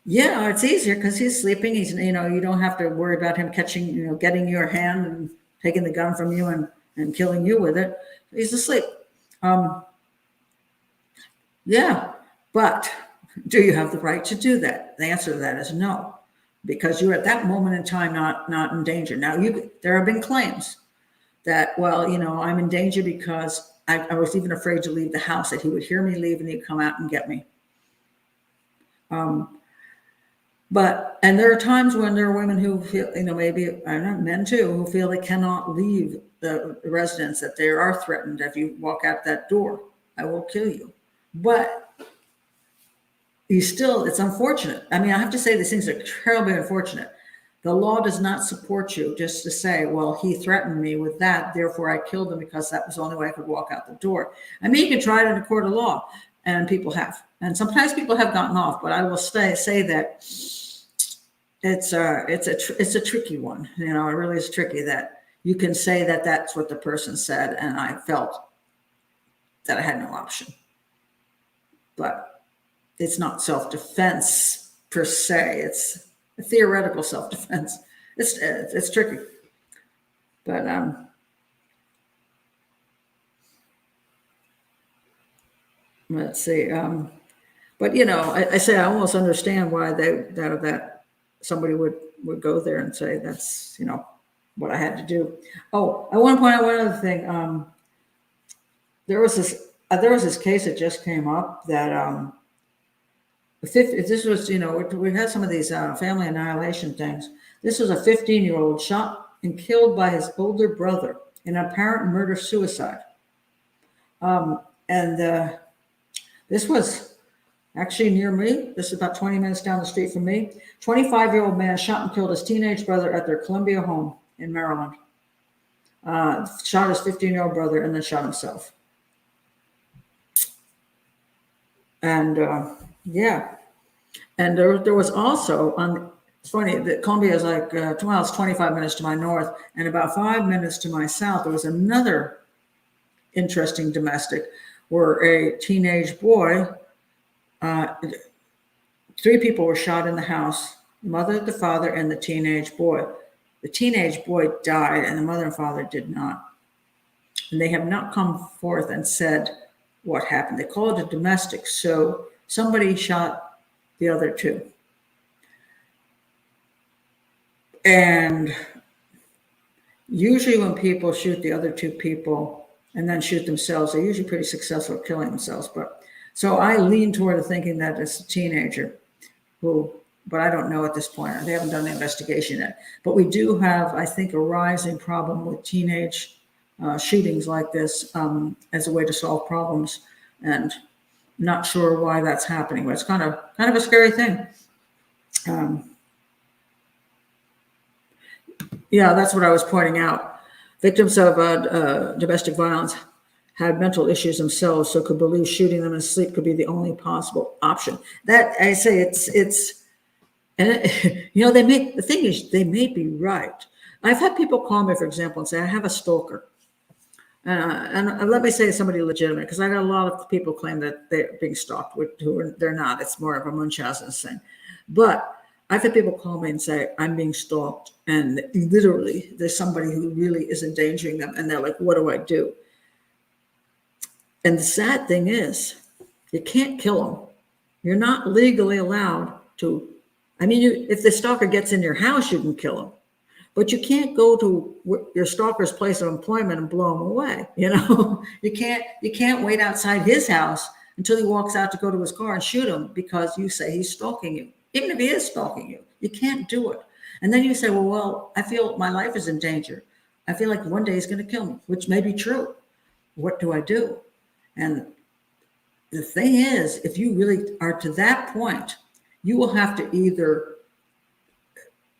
Yeah, it's easier because he's sleeping. He's, you don't have to worry about him catching, getting your hand and taking the gun from you and killing you with it. He's asleep. Yeah, but do you have the right to do that? The answer to that is no, because you're at that moment in time not in danger. Now, there have been claims that, well, I'm in danger because I was even afraid to leave the house, that he would hear me leave and he'd come out and get me. And there are times when there are women who feel, maybe, I don't know, men too, who feel they cannot leave the residence, that they are threatened. If you walk out that door, I will kill you. But it's unfortunate. I mean, I have to say these things are terribly unfortunate. The law does not support you just to say, well, he threatened me with that, therefore I killed him because that was the only way I could walk out the door. I mean, you can try it in a court of law, and people have. And sometimes people have gotten off, but I will say that it's a tricky one. It really is tricky that you can say that that's what the person said, and I felt that I had no option. But it's not self-defense per se. It's a theoretical self-defense. It's tricky. But let's see. But I say I almost understand why that somebody would go there and say that's what I had to do. Oh, I want to point out one other thing. There was this case that just came up that this was we had some of these family annihilation things. This was a 15-year-old shot and killed by his older brother in an apparent murder-suicide. This was actually near me. This is about 20 minutes down the street from me. 25-year-old man shot and killed his teenage brother at their Columbia home in Maryland. Shot his 15-year-old brother and then shot himself. And and there was also it's funny that Columbia is like 25 minutes to my north, and about 5 minutes to my south, there was another interesting domestic where a teenage boy, 3 people were shot in the house, the mother, the father, and the teenage boy. The teenage boy died and the mother and father did not. And they have not come forth and said what happened. They call it a domestic. So somebody shot the other 2. And usually when people shoot the other 2 people and then shoot themselves, they're usually pretty successful at killing themselves. So I lean toward thinking that it's a teenager but I don't know at this point. They haven't done the investigation yet. But we do have, I think, a rising problem with teenage shootings like this as a way to solve problems, and not sure why that's happening, but it's kind of a scary thing. Yeah, that's what I was pointing out. Victims of domestic violence had mental issues themselves, so could believe shooting them in sleep could be the only possible option. That I say it's and the thing is they may be right. I've had people call me, for example, and say, I have a stalker. And let me say somebody legitimate, because I got a lot of people claim that they're being stalked, they're not. It's more of a Munchausen thing. But I've had people call me and say, I'm being stalked. And literally, there's somebody who really is endangering them. And they're like, what do I do? And the sad thing is, you can't kill them. You're not legally allowed to. I mean, if the stalker gets in your house, you can kill them. But you can't go to your stalker's place of employment and blow him away. You can't wait outside his house until he walks out to go to his car and shoot him because you say he's stalking you. Even if he is stalking you, you can't do it. And then you say, well, I feel my life is in danger. I feel like one day he's going to kill me, which may be true. What do I do? And the thing is, if you really are to that point, you will have to either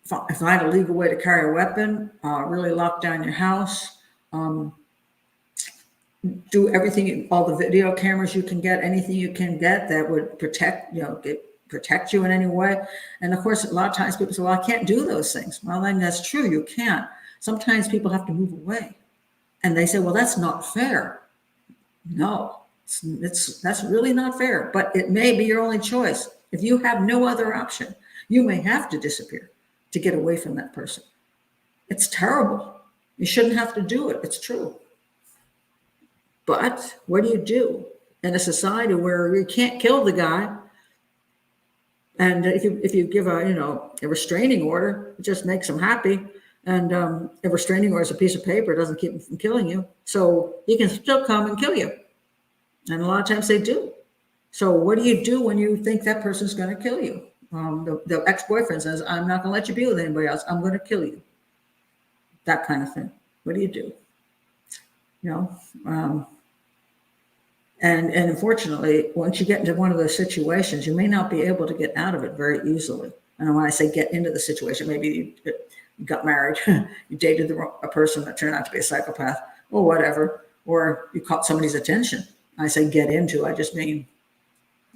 find a legal way to carry a weapon, really lock down your house, do everything, all the video cameras you can get, anything you can get that would protect you in any way. And of course, a lot of times people say, well, I can't do those things. Well, then that's true, you can't. Sometimes people have to move away. And they say, well, that's not fair. No, that's really not fair, but it may be your only choice. If you have no other option, you may have to disappear to get away from that person. It's terrible. You shouldn't have to do it. It's true. But what do you do in a society where you can't kill the guy? And if you give a restraining order, it just makes him happy. And a restraining order is a piece of paper. It doesn't keep him from killing you. So he can still come and kill you. And a lot of times they do. So what do you do when you think that person's going to kill you? The ex-boyfriend says, I'm not going to let you be with anybody else. I'm going to kill you. That kind of thing. What do you do? And unfortunately, once you get into one of those situations, you may not be able to get out of it very easily. And when I say get into the situation, maybe you got married, you dated a person that turned out to be a psychopath or whatever, or you caught somebody's attention. I say get into, I just mean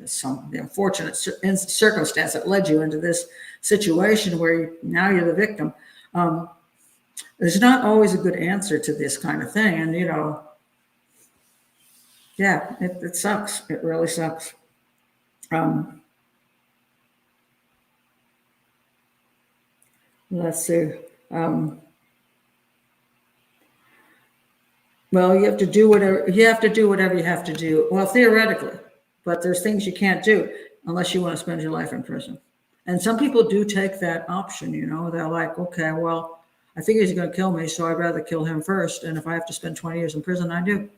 some unfortunate circumstance that led you into this situation where now you're the victim. There's not always a good answer to this kind of thing. And, yeah, it sucks. It really sucks. Let's see. Well, you have to do whatever you have to do. Well, theoretically, but there's things you can't do unless you want to spend your life in prison. And some people do take that option. They're like, okay, well, I figure he's going to kill me, so I'd rather kill him first. And if I have to spend 20 years in prison, I do.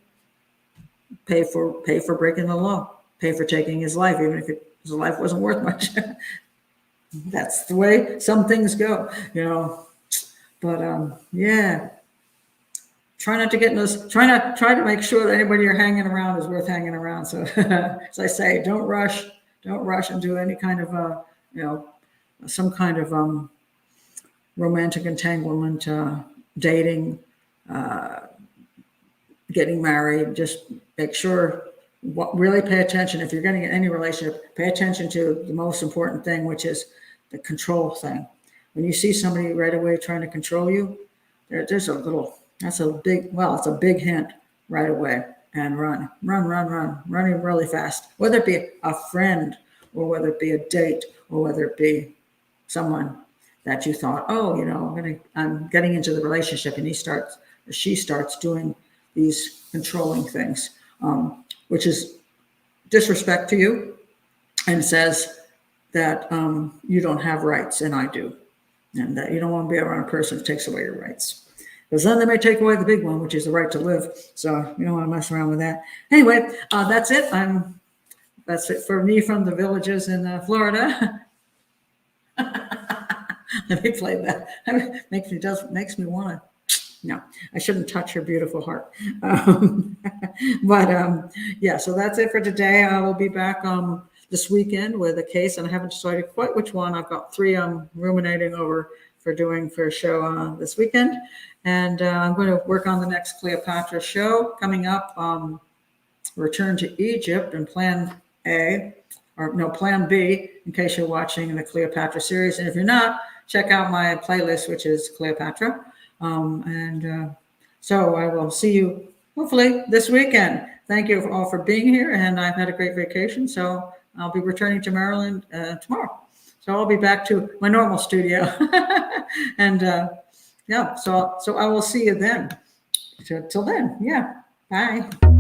Pay for breaking the law. Pay for taking his life, even if his life wasn't worth much. That's the way some things go, But yeah. Try not to get in those. Try to make sure that anybody you're hanging around is worth hanging around. So, as I say, don't rush into any kind of some kind of romantic entanglement, dating, getting married. Just make sure. Really pay attention if you're getting in any relationship. Pay attention to the most important thing, which is the control thing. When you see somebody right away trying to control you, there's a little. It's a big hint right away. And run running really fast, whether it be a friend or whether it be a date or whether it be someone that you thought, I'm getting into the relationship, and she starts doing these controlling things, which is disrespect to you and says that you don't have rights and I do, and that you don't want to be around a person who takes away your rights. Because then they may take away the big one, which is the right to live. So you don't want to mess around with that. Anyway, that's it. That's it for me from the villages in Florida. Let me play that. Makes me want to. No, I shouldn't touch your beautiful heart. Yeah. So that's it for today. I will be back this weekend with a case, and I haven't decided quite which one. I've got 3 I'm ruminating over for a show this weekend. And I'm going to work on the next Cleopatra show coming up. Return to Egypt and Plan B, in case you're watching the Cleopatra series. And if you're not, check out my playlist, which is Cleopatra. So I will see you hopefully this weekend. Thank you all for being here, and I've had a great vacation, so I'll be returning to Maryland tomorrow. So I'll be back to my normal studio, and yeah, so I will see you then. So till then, yeah, bye.